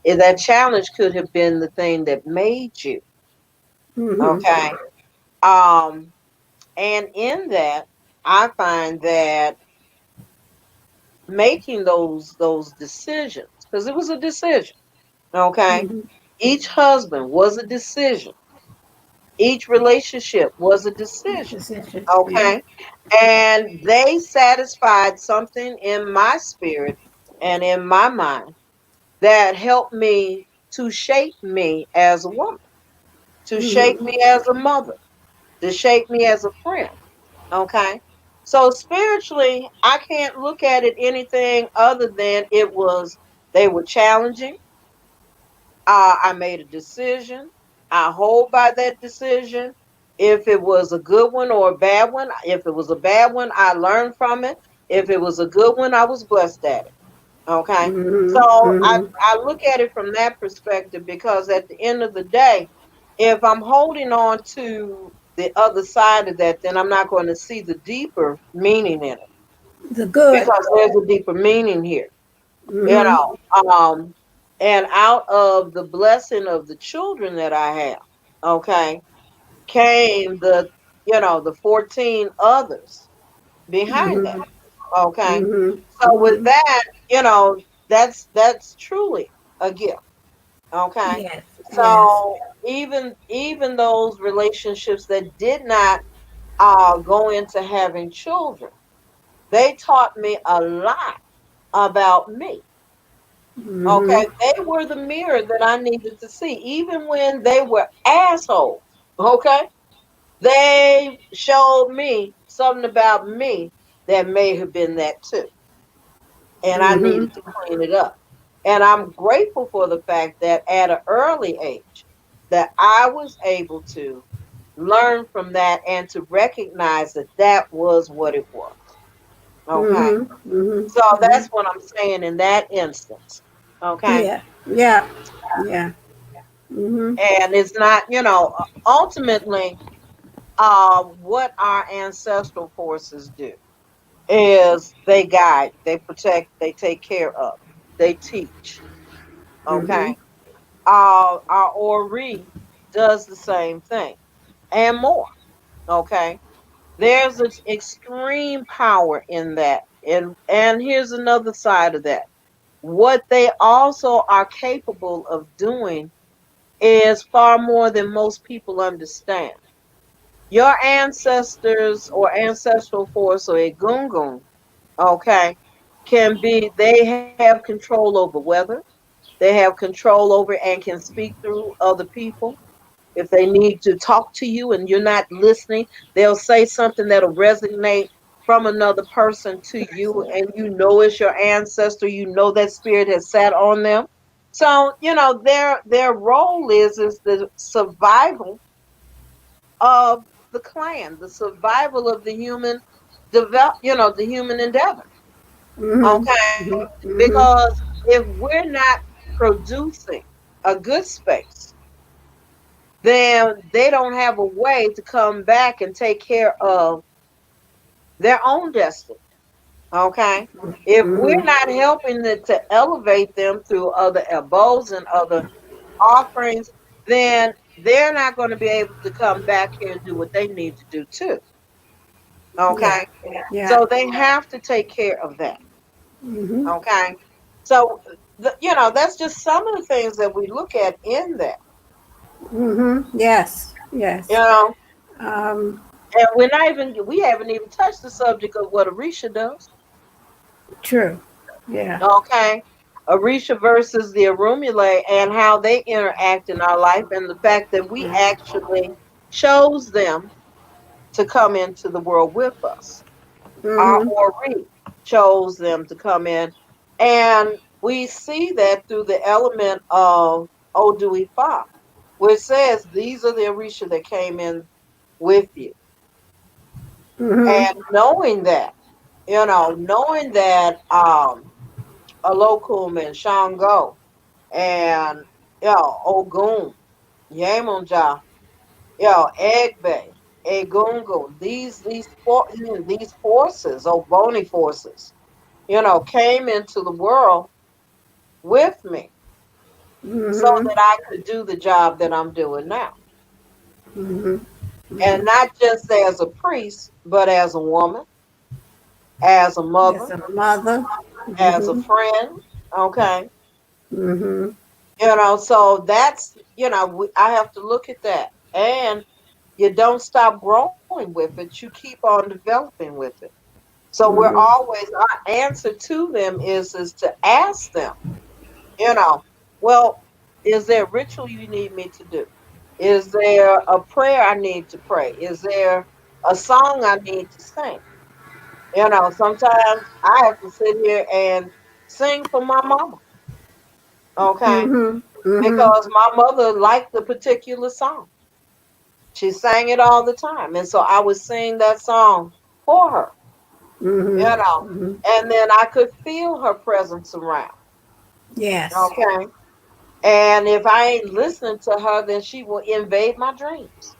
That challenge could have been the thing that made you. Mhm. Okay. Um, and in that, I find that making those decisions, because it was a decision. Okay. Mhm. Each husband was a decision. Each relationship was a decision. Decision. Yeah. Okay. And they satisfied something in my spirit and in my mind that helped me to shape me as a woman, to shape Mhm. me as a mother, to shape me as a friend. Okay. So spiritually, I can't look at it anything other than they were challenging. I made a decision. I hold by that decision. If it was a good one or a bad one, if it was a bad one, I learned from it. If it was a good one, I was blessed at it. Okay. So Mhm. Mhm. I look at it from that perspective because at the end of the day, if I'm holding on to the other side of that, then I'm not going to see the deeper meaning in it The good. because there's a deeper meaning here, you Mhm. know. And out of the blessing of the children that I have, okay, came the 14 others behind that. Mhm. Okay. Mhm. So with Mhm. that, that's truly a gift. Okay. Yes. Yes. So even those relationships that did not go into having children, they taught me a lot about me. Okay. Mhm. They were the mirror that I needed to see, even when they were assholes. Okay. They showed me something about me that may have been that too. And I Mhm. needed to clean it up. And I'm grateful for the fact that at an early age that I was able to learn from that and to recognize that that was what it was. Okay. Mhm. Mhm. So that's Mhm. what I'm saying in that instance. Okay. Yeah. Yeah. Yeah. Mhm. And it's not, ultimately, what our ancestral forces do is they guide, they protect, they take care of, they teach. Okay. Mhm. Our Ori does the same thing and more. Okay. There's an extreme power in that. And here's another side of that. What they also are capable of doing is far more than most people understand. Your ancestors or ancestral force or egungun, okay, they have control over weather. They have control over and can speak through other people. If they need to talk to you and you're not listening, they'll say something that'll resonate from another person to you, and you know it's your ancestor. You know that spirit has sat on them. So their role is the survival of the clan, the survival of the human the human endeavor. Mhm. Okay, Mhm. Mhm. because if we're not producing a good space, then they don't have a way to come back and take care of their own destiny. Okay. If we're Mhm. not helping to elevate them through other elbows and other offerings, then they're not going to be able to come back here and do what they need to do too. Yeah. Okay. Yeah. So they have to take care of that. Mm-hmm. Okay. So, that's just some of the things that we look at in that, Mm-hmm. Yes. you Yes. know, Um, and we haven't even touched the subject of what Orisha does. true. Yeah. Okay. Orisha versus the Arumule and how they interact in our life, and the fact that we actually chose them to come into the world with us. Our Mm-hmm. Ori chose them to come in. And we see that through the element of Oduifa, which says these are the Orisha that came in with you. Mm-hmm. And knowing that Alokum and Shango and Ogun, Yemunja, Egbe, Egungun, these forces, Oboni forces, came into the world with me so Mm-hmm. that I could do the job that I'm doing now. Mm-hmm. And not just as a priest, but as a woman, as a mother, As a mother. as a Mm-hmm. friend. Okay. Mm-hmm. So that's, I have to look at that. And you don't stop growing with it, you keep on developing with it. So we're Mm-hmm. always, our answer to them is to ask them, you know, well, is there a ritual you need me to do? Is there a prayer I need to pray? Is there a song I need to sing? Sometimes I have to sit here and sing for my mama, okay? Mm-hmm. Mm-hmm. Because my mother liked the particular song. She sang it all the time. And so I would sing that song for her, you Mm-hmm. know, Mm-hmm. and then I could feel her presence around, Yes. okay? And if I ain't listening to her, then she will invade my dreams.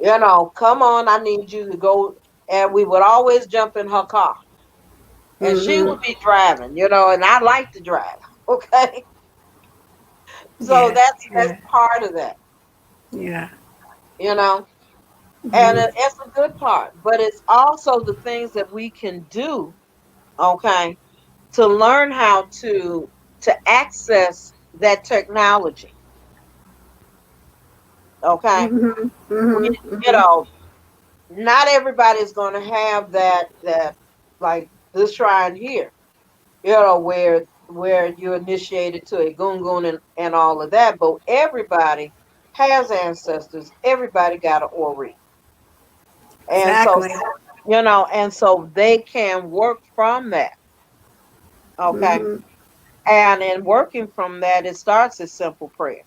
Come on, I need you to go. And we would always jump in her car and she Mm-hmm. would be driving, and I like to drive. Okay. So Yeah. that's Yeah. part of that, Yeah. you know, and Mm-hmm. it's a good part, but it's also the things that we can do, okay, to learn how to access that technology. Okay. Mm-hmm. We, Mm-hmm. you Mm-hmm. know, not everybody's going to have that like this shrine here, where you're initiated to a gungun and all of that, but everybody has ancestors. Everybody got an ori, and so Exactly. and so they can work from that. Okay, Mm-hmm. and in working from that, it starts as simple prayer.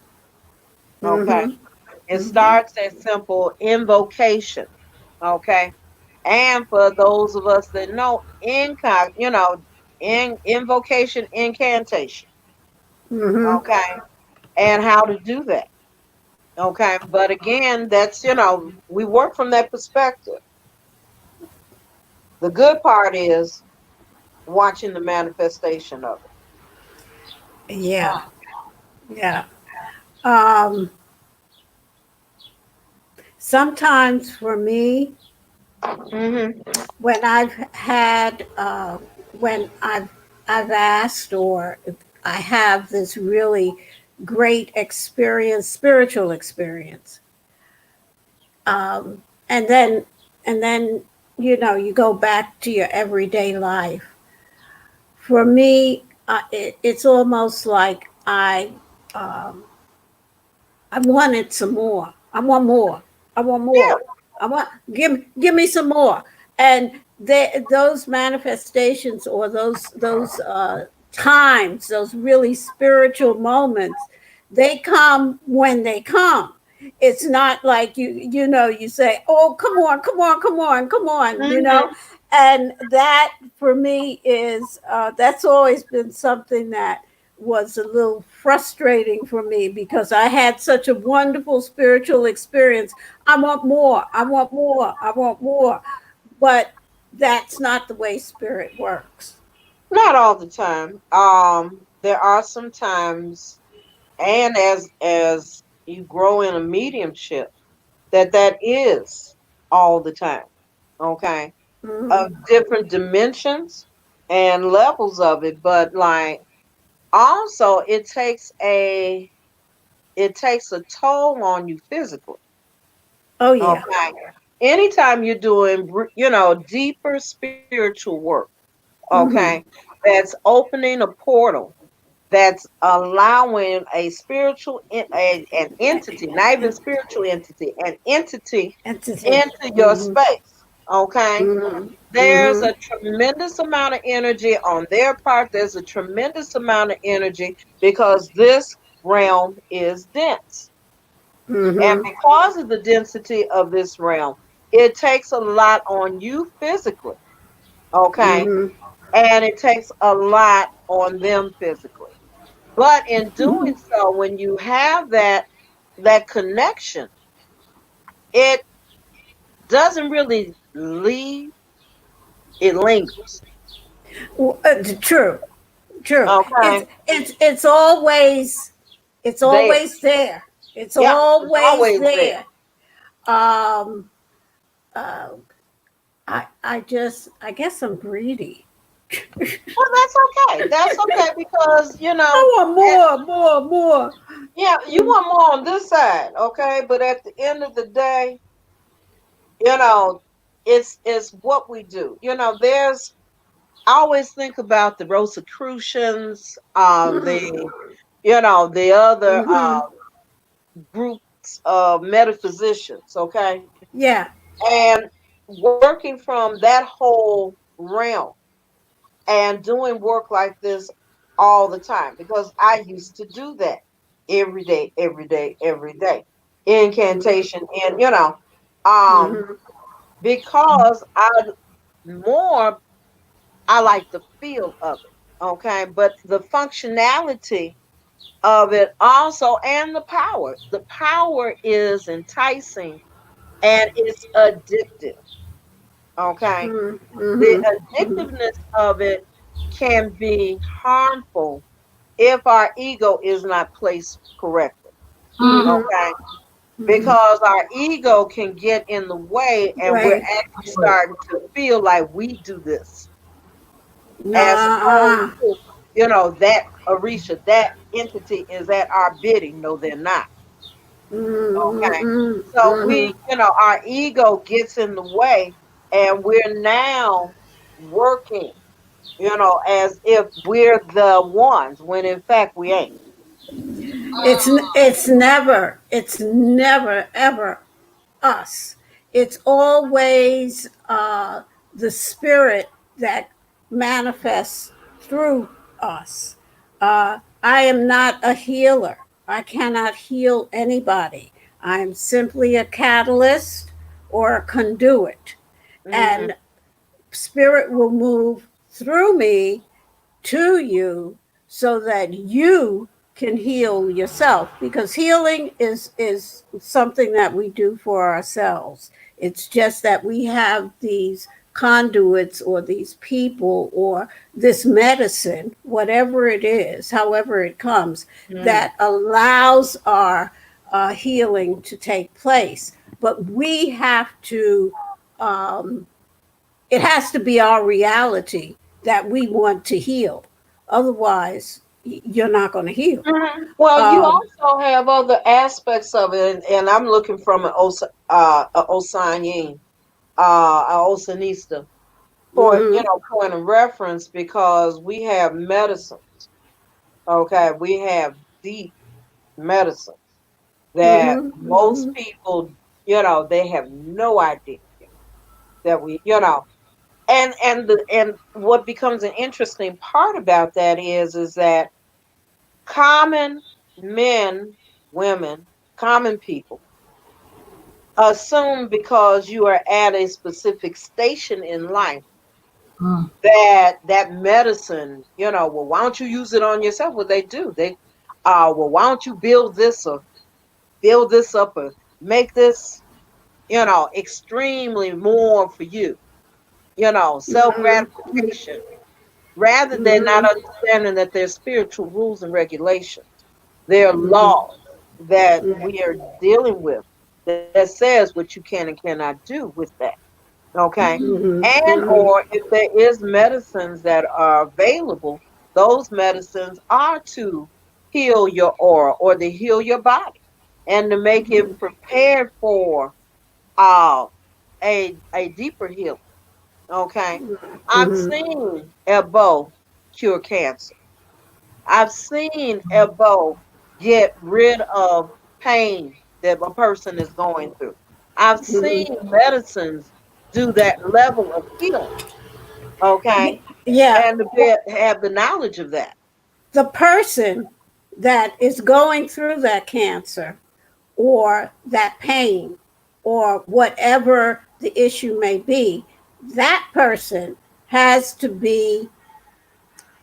Okay, Mm-hmm. it Mm-hmm. starts as simple invocation. Okay, and for those of us that know in invocation, incantation. Mm-hmm. Okay, and how to do that. Okay, but again, that's we work from that perspective. The good part is watching the manifestation of Yeah. Yeah. Um, Sometimes for me, it. Mm-hmm. when I've had, when I've asked, or if I have this really great experience, spiritual experience, um, and then and then you go back to your everyday life. For me, it's almost like um, I wanted some more. I want more. I want Yeah. more. I want give me some more. And those manifestations, or those times, those really spiritual moments, they come when they come. It's not like you say, "Oh, come on, come on, come on, come on," Mm-hmm. And that for me is that's always been something that was a little frustrating for me, because I had such a wonderful spiritual experience. I want more. I want more. I want more. But that's not the way spirit works. Not all the time. There are some times, and as you grow in a mediumship, that is all the time. Okay, Hmm. of different dimensions and levels of it, but like also it takes a toll on you physically. Oh yeah. Okay. Anytime you're doing, deeper spiritual work, Hmm. okay, that's opening a portal, that's allowing a spiritual, an entity, not even spiritual entity, an entity Entity. into your Hmm. space, okay? Hmm. There's Hmm. a tremendous amount of energy on their part. There's a tremendous amount of energy because this realm is dense. And Hmm. because of the density of this realm, it takes a lot on you physically, okay? Hmm. And it takes a lot on them physically. But in doing so, when you have that connection, it doesn't really leave, it lingers. True. True. Okay. It's There. always there. It's Yeah, it's always always there. there. Um, uh, I guess I'm greedy. Well, that's okay. That's okay because, I want more. yeah, you want more on this side, okay? But at the end of the day, you know, it's what we do. I always think about the Rosicrucians, the other Mm-hmm. groups of metaphysicians, okay? Yeah. And working from that whole realm and doing work like this all the time because I used to do that every day, every day, every day. Incantation and um Mm-hmm. because more I like the feel of it. Okay. But the functionality of it also and the power. The power is enticing and it's addictive. Okay. The Mm-hmm. addictiveness of it can be harmful if our ego is not placed correctly. Mm-hmm. Okay. Mm-hmm. Because our ego can get in the way and we're Right. actually starting to feel like we do this as opposed Uh-uh. to, that Orisha, that entity is at our bidding. No, they're not. Okay. Mm-hmm. So Mm-hmm. our ego gets in the way and we're now working, as if we're the ones when in fact we ain't. It's never ever us. It's always the spirit that manifests through us. I am not a healer. I cannot heal anybody. I'm simply a catalyst or a conduit. Hmm. And spirit will move through me to you so that you can heal yourself, because healing is something that we do for ourselves. It's just that we have these conduits or these people or this medicine, whatever it is, however it comes, Hmm. that allows our healing to take place. But we have to um, it has to be our reality that we want to heal. Otherwise, you're not going to heal. Well, you Um, also have other aspects of it, and I'm looking from a Osanyin, a Osanista, for mhm, point of reference because we have medicine. Okay, we have deep medicine that mhm, most mhm. people, they have no idea that and what becomes an interesting part about that is that common men, women, common people assume because you are at a specific station in life that medicine, well, why don't you use it on yourself? Well, they do. Well, why don't you build this up or make this, extremely more for you, self Mhm, gratification, rather than not mhm, understanding that there's spiritual rules and regulations. There are mhm, laws that mhm, we are dealing with that says what you can and cannot do with that. Okay. And Mhm. or if there is medicines that are available, those medicines are to heal your aura or to heal your body and to make it Mhm. prepared for uh, a deeper healing. Okay. I've Mhm. seen Ebo cure cancer. I've seen Ebo get rid of pain that a person is going through. I've seen Mhm. medicines do that level of healing. Okay. Yeah, And to have the knowledge of that. the person that is going through that cancer or that pain or whatever the issue may be, that person has to be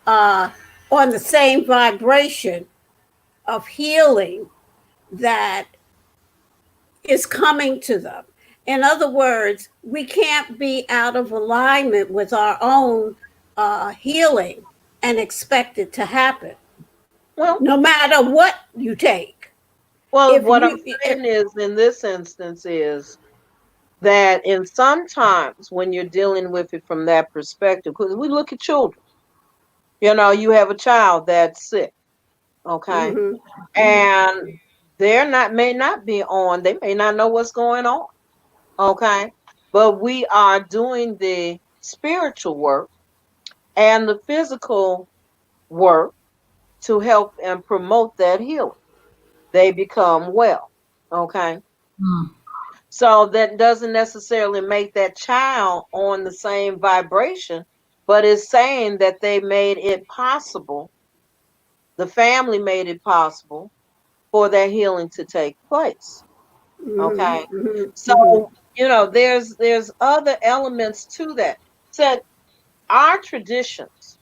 uh, on the same vibration of healing that is coming to them. In other words, we can't be out of alignment with our own healing and expect it to happen, Well, no matter what you take. well, If what I'm you, saying is in this instance is that in sometimes when you're dealing with it from that perspective, because we look at children, you have a child that's sick, okay, mhm, and may not be on, they may not know what's going on, okay, but we are doing the spiritual work and the physical work to help and promote that healing. They become well, okay. Mm. So that doesn't necessarily make that child on the same vibration, but it's saying that they made it possible, the family made it possible for that healing to take place. mhm, Okay. mhm, mhm, So, there's other elements to that. So our traditions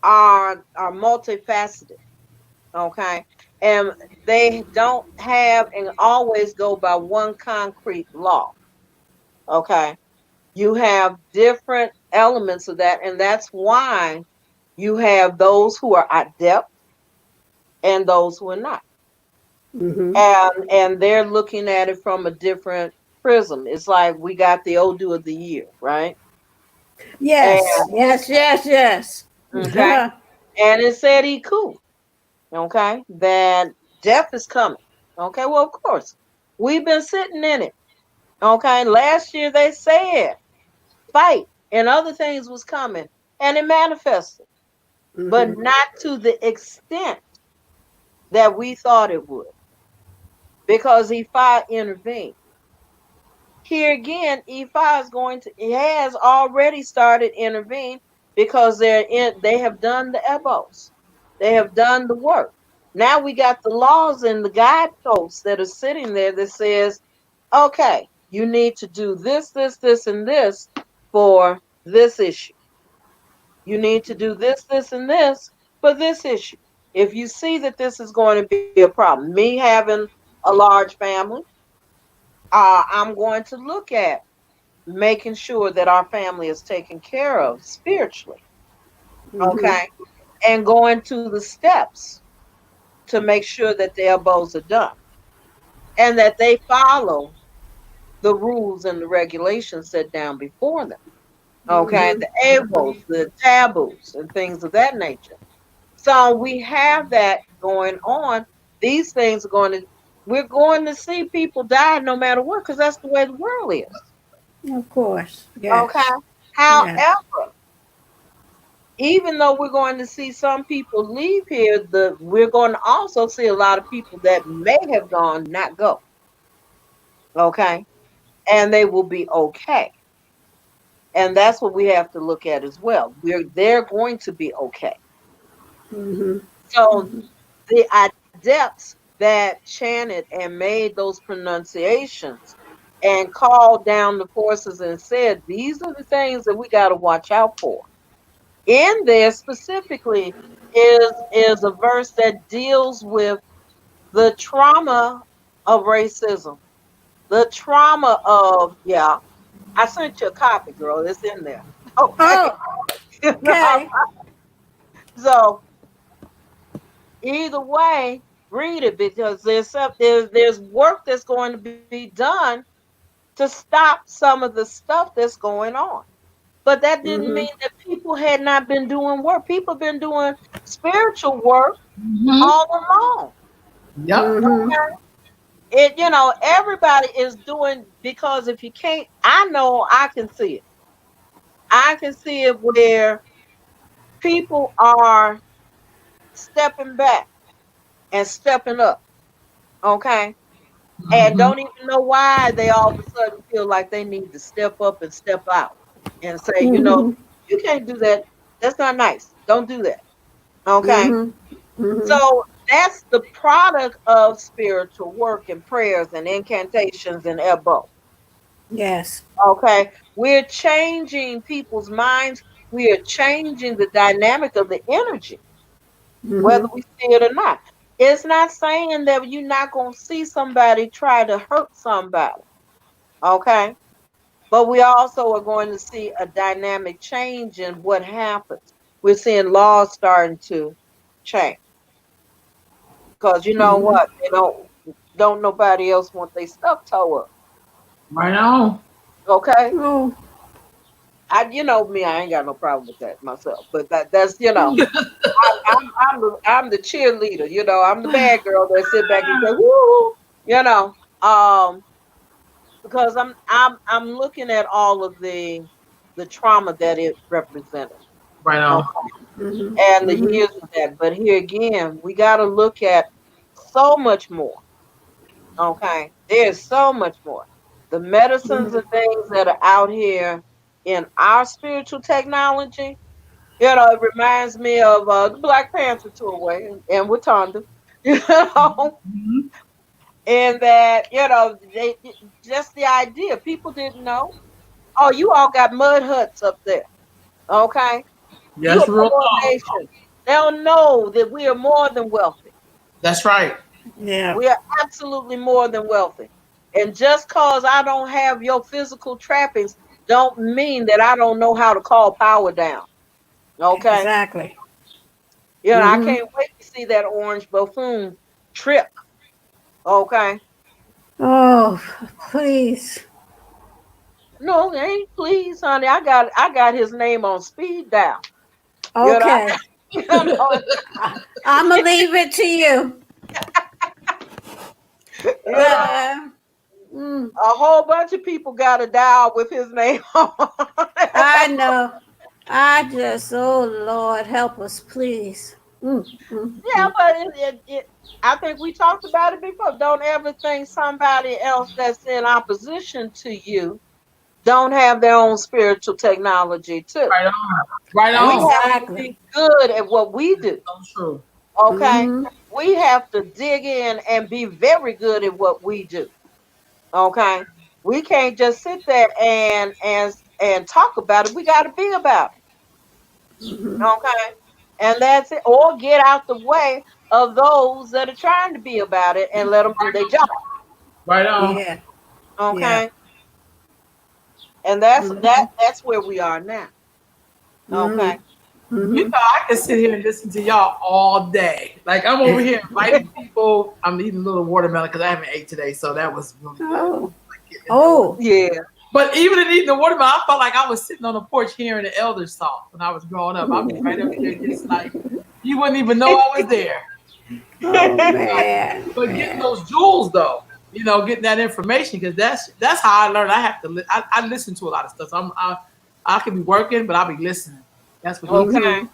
are multifaceted, okay? And they don't have and always go by one concrete law. Okay. You have different elements of that, and that's why you have those who are adept and those who are not. mhm. And they're looking at it from a different prism. It's like we got the Odu of the year, right? Yes, And yes, yes, yes. okay, and it said he cool, okay, that death is coming. Okay, well, of course, we've been sitting in it. Okay, last year they said fight and other things was coming, and it manifested, but Mhm, not to the extent that we thought it would, because Ifa intervened. Here again, Ifa is going to, it has already started intervening because they have done the ebos. They have done the work. Now we got the laws and the guideposts that are sitting there that says, okay, you need to do this, this, this, and this for this issue. You need to do this, this, and this for this issue. If you see that this is going to be a problem, me having a large family, I'm going to look at making sure that our family is taken care of spiritually, mhm, okay, and going to the steps to make sure that the elbows are done and that they follow the rules and the regulations set down before them, okay, mhm, the elbows, the taboos, and things of that nature. So we have that going on. These things are we're going to see people die no matter what, because that's the way the world is. of course, Okay. yes, yes. However, even though we're going to see some people leave here, we're going to also see a lot of people that may have gone not go. Okay. And they will be okay. And that's what we have to look at as well. They're going to be okay. Mhm, So the adepts that chanted and made those pronunciations and called down the forces and said, these are the things that we got to watch out for. In there specifically is a verse that deals with the trauma of racism, the trauma of, yeah, I sent you a copy, girl. It's in there. Okay. oh, okay. So either way, read it, because there's work that's going to be done to stop some of the stuff that's going on. But that didn't Mhm. mean that people had not been doing work. People been doing spiritual work Mhm. all along. Yep. Mhm. Everybody is doing, because if you can't, I know I can see it. I can see it where people are stepping back and stepping up, okay? And Mhm. don't even know why they all of a sudden feel like they need to step up and step out and say, Mhm. you can't do that. That's not nice. Don't do that. Okay. Mhm. Mhm. So that's the product of spiritual work and prayers and incantations and ebo. Yes. Okay. We're changing people's minds. We are changing the dynamic of the energy, whether Mhm. we see it or not. It's not saying that you're not going to see somebody try to hurt somebody. Okay. But we also are going to see a dynamic change in what happens. We're seeing laws starting to change. Because you know Mhm. what? They don't nobody else want their stuff towed up. Right on. Okay. Oh. You know me, I ain't got no problem with that myself. But I'm the cheerleader, I'm the bad girl that sit back and say, woo, you know. Um, because I'm looking at all of the trauma that it represented. Right on. Okay. Mhm. And the Mhm. years of that. But here again, we got to look at so much more. Okay. There's so much more. The medicines Mhm. and things that are out here in our spiritual technology, it reminds me of the Black Panther tour and Wakanda, Mhm. and that, just the idea, people didn't know. Oh, you all got mud huts up there. Okay. You Yes, a real poor talk. nation. They'll know that we are more than wealthy. That's right. Yeah. We are absolutely more than wealthy. And just cause I don't have your physical trappings don't mean that I don't know how to call power down. Okay. Exactly. I Mhm. can't wait to see that orange buffoon trip. Okay. Oh, please. No, ain't please, honey. I got his name on speed dial. You know, Okay. I'm gonna leave it to you. you know, Uh, mm, a whole bunch of people got a dial with his name on. I know. I just, oh Lord, help us, please. Mm, mm, Yeah, mm. but I think we talked about it before. Don't ever think somebody else that's in opposition to you don't have their own spiritual technology too. Right on. Right We on. have to Exactly. be good at what we do. So true. Okay. Mm-hmm. We have to dig in and be very good at what we do. Okay. We can't just sit there and talk about it. We got to be about it. Mm-hmm. Okay. And that's it. Or get out the way of those that are trying to be about it and let them do their job. Right on. Yeah. Yeah. Okay. And that's Mm-hmm. where we are now. Mm-hmm. Okay. You Mm-hmm. know, I can sit here and listen to y'all all day. Like I'm over here inviting people. I'm eating a little watermelon because I haven't ate today, so that was really good. Oh. Like getting into it. Oh. Yeah. But even in eating the watermelon, I felt like I was sitting on the porch hearing the elders talk when I was growing up. I'd be right up there, just like you wouldn't even know I was there. Oh man. But getting Man. those jewels though, getting that information because that's how I learned. I have to. I listen to a lot of stuff. So I could be working, but I'll be listening. That's what keeps me. Mm-hmm. Okay.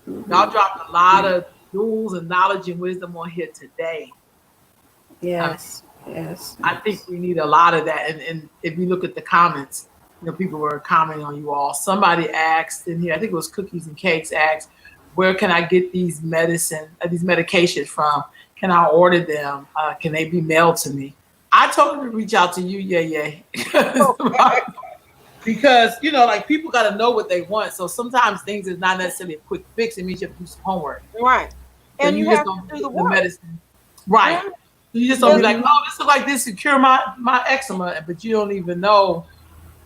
Y'all Mm-hmm. dropped a lot of jewels and knowledge and wisdom on here today. I, Yes. Yes. I think Yes. we need a lot of that. And if you look at the comments, people were commenting on you all. Somebody asked in here, I think it was Cookies and Cakes asked, where can I get these these medications from? Can I order them? Can they be mailed to me? I told them to reach out to you, yeah. Okay. Because like people got to know what they want. So sometimes things is not necessarily a quick fix. It means you have to do some homework. Right. So And you you just have to don't do get the the work. medicine, right? Yeah. You just don't be Just like, Mm-hmm. oh, this look like this to cure my eczema, but you don't even know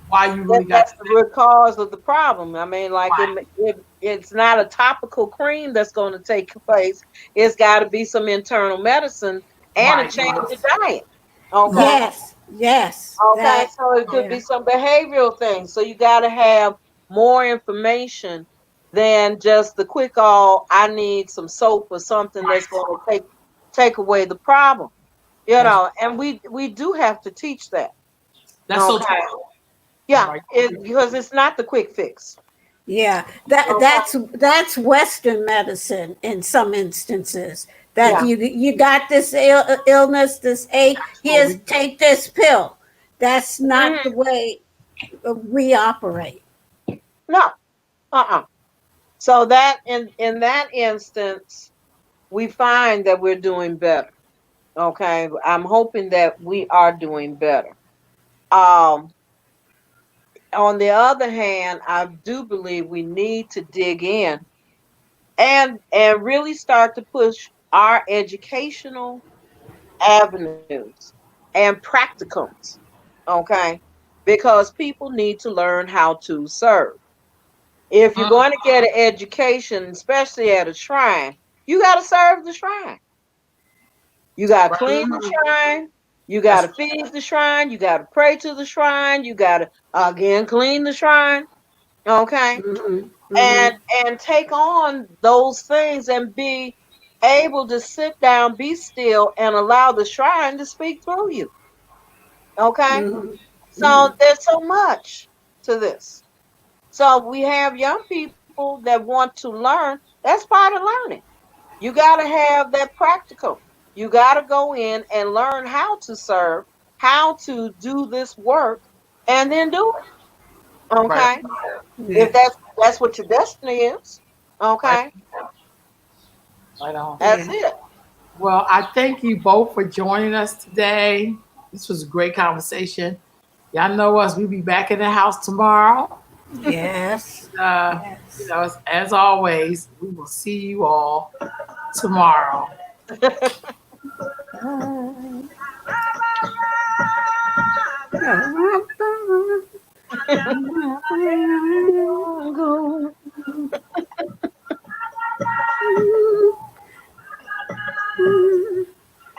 why you that, really got that's to the root cause of the problem. I mean, like right, it's not a topical cream that's going to take place. It's got to be some internal medicine and a right, change right, of diet. Okay. Yes. Yes. Okay, so it could Yeah. be some behavioral things. So you got to have more information than just the quick all. I need some soap or something that's going to take away the problem. You That's know, and we do have to teach that. that's so Okay, true. yeah, Right. because it's not the quick fix. Yeah, Okay, that's Western medicine in some instances. That yeah, you got this illness, this ache. Here's Absolutely. take this pill. That's not the mhm, way we operate. no, So that in that instance, we find that we're doing better. Okay, I'm hoping that we are doing better. Um, on the other hand, I do believe we need to dig in and really start to push our educational avenues and practicums. Okay, because people need to learn how to serve. If you're Mm, going to get an education, especially at a shrine, you got to serve the shrine. You got to right. clean the shrine. You got That's to feed the shrine. You got to pray to the shrine. You got to again clean the shrine. Okay, Hmm. and Hmm. and take on those things and be able to sit down, be still, and allow the shrine to speak through you. Okay, Hmm. so there's so much to this. So we have young people that want to learn. That's part of learning. You got to have that practical. You got to go in and learn how to serve, how to do this work, and then do it. right. Okay, if Yeah. that's what your destiny is. Right. Okay, Right on. that's Yeah. it. Well, I thank you both for joining us today. This was a great conversation. Y'all know us. We'll be back in the house tomorrow. Yes. Uh, Yes. as always, we will see you all tomorrow. Bye.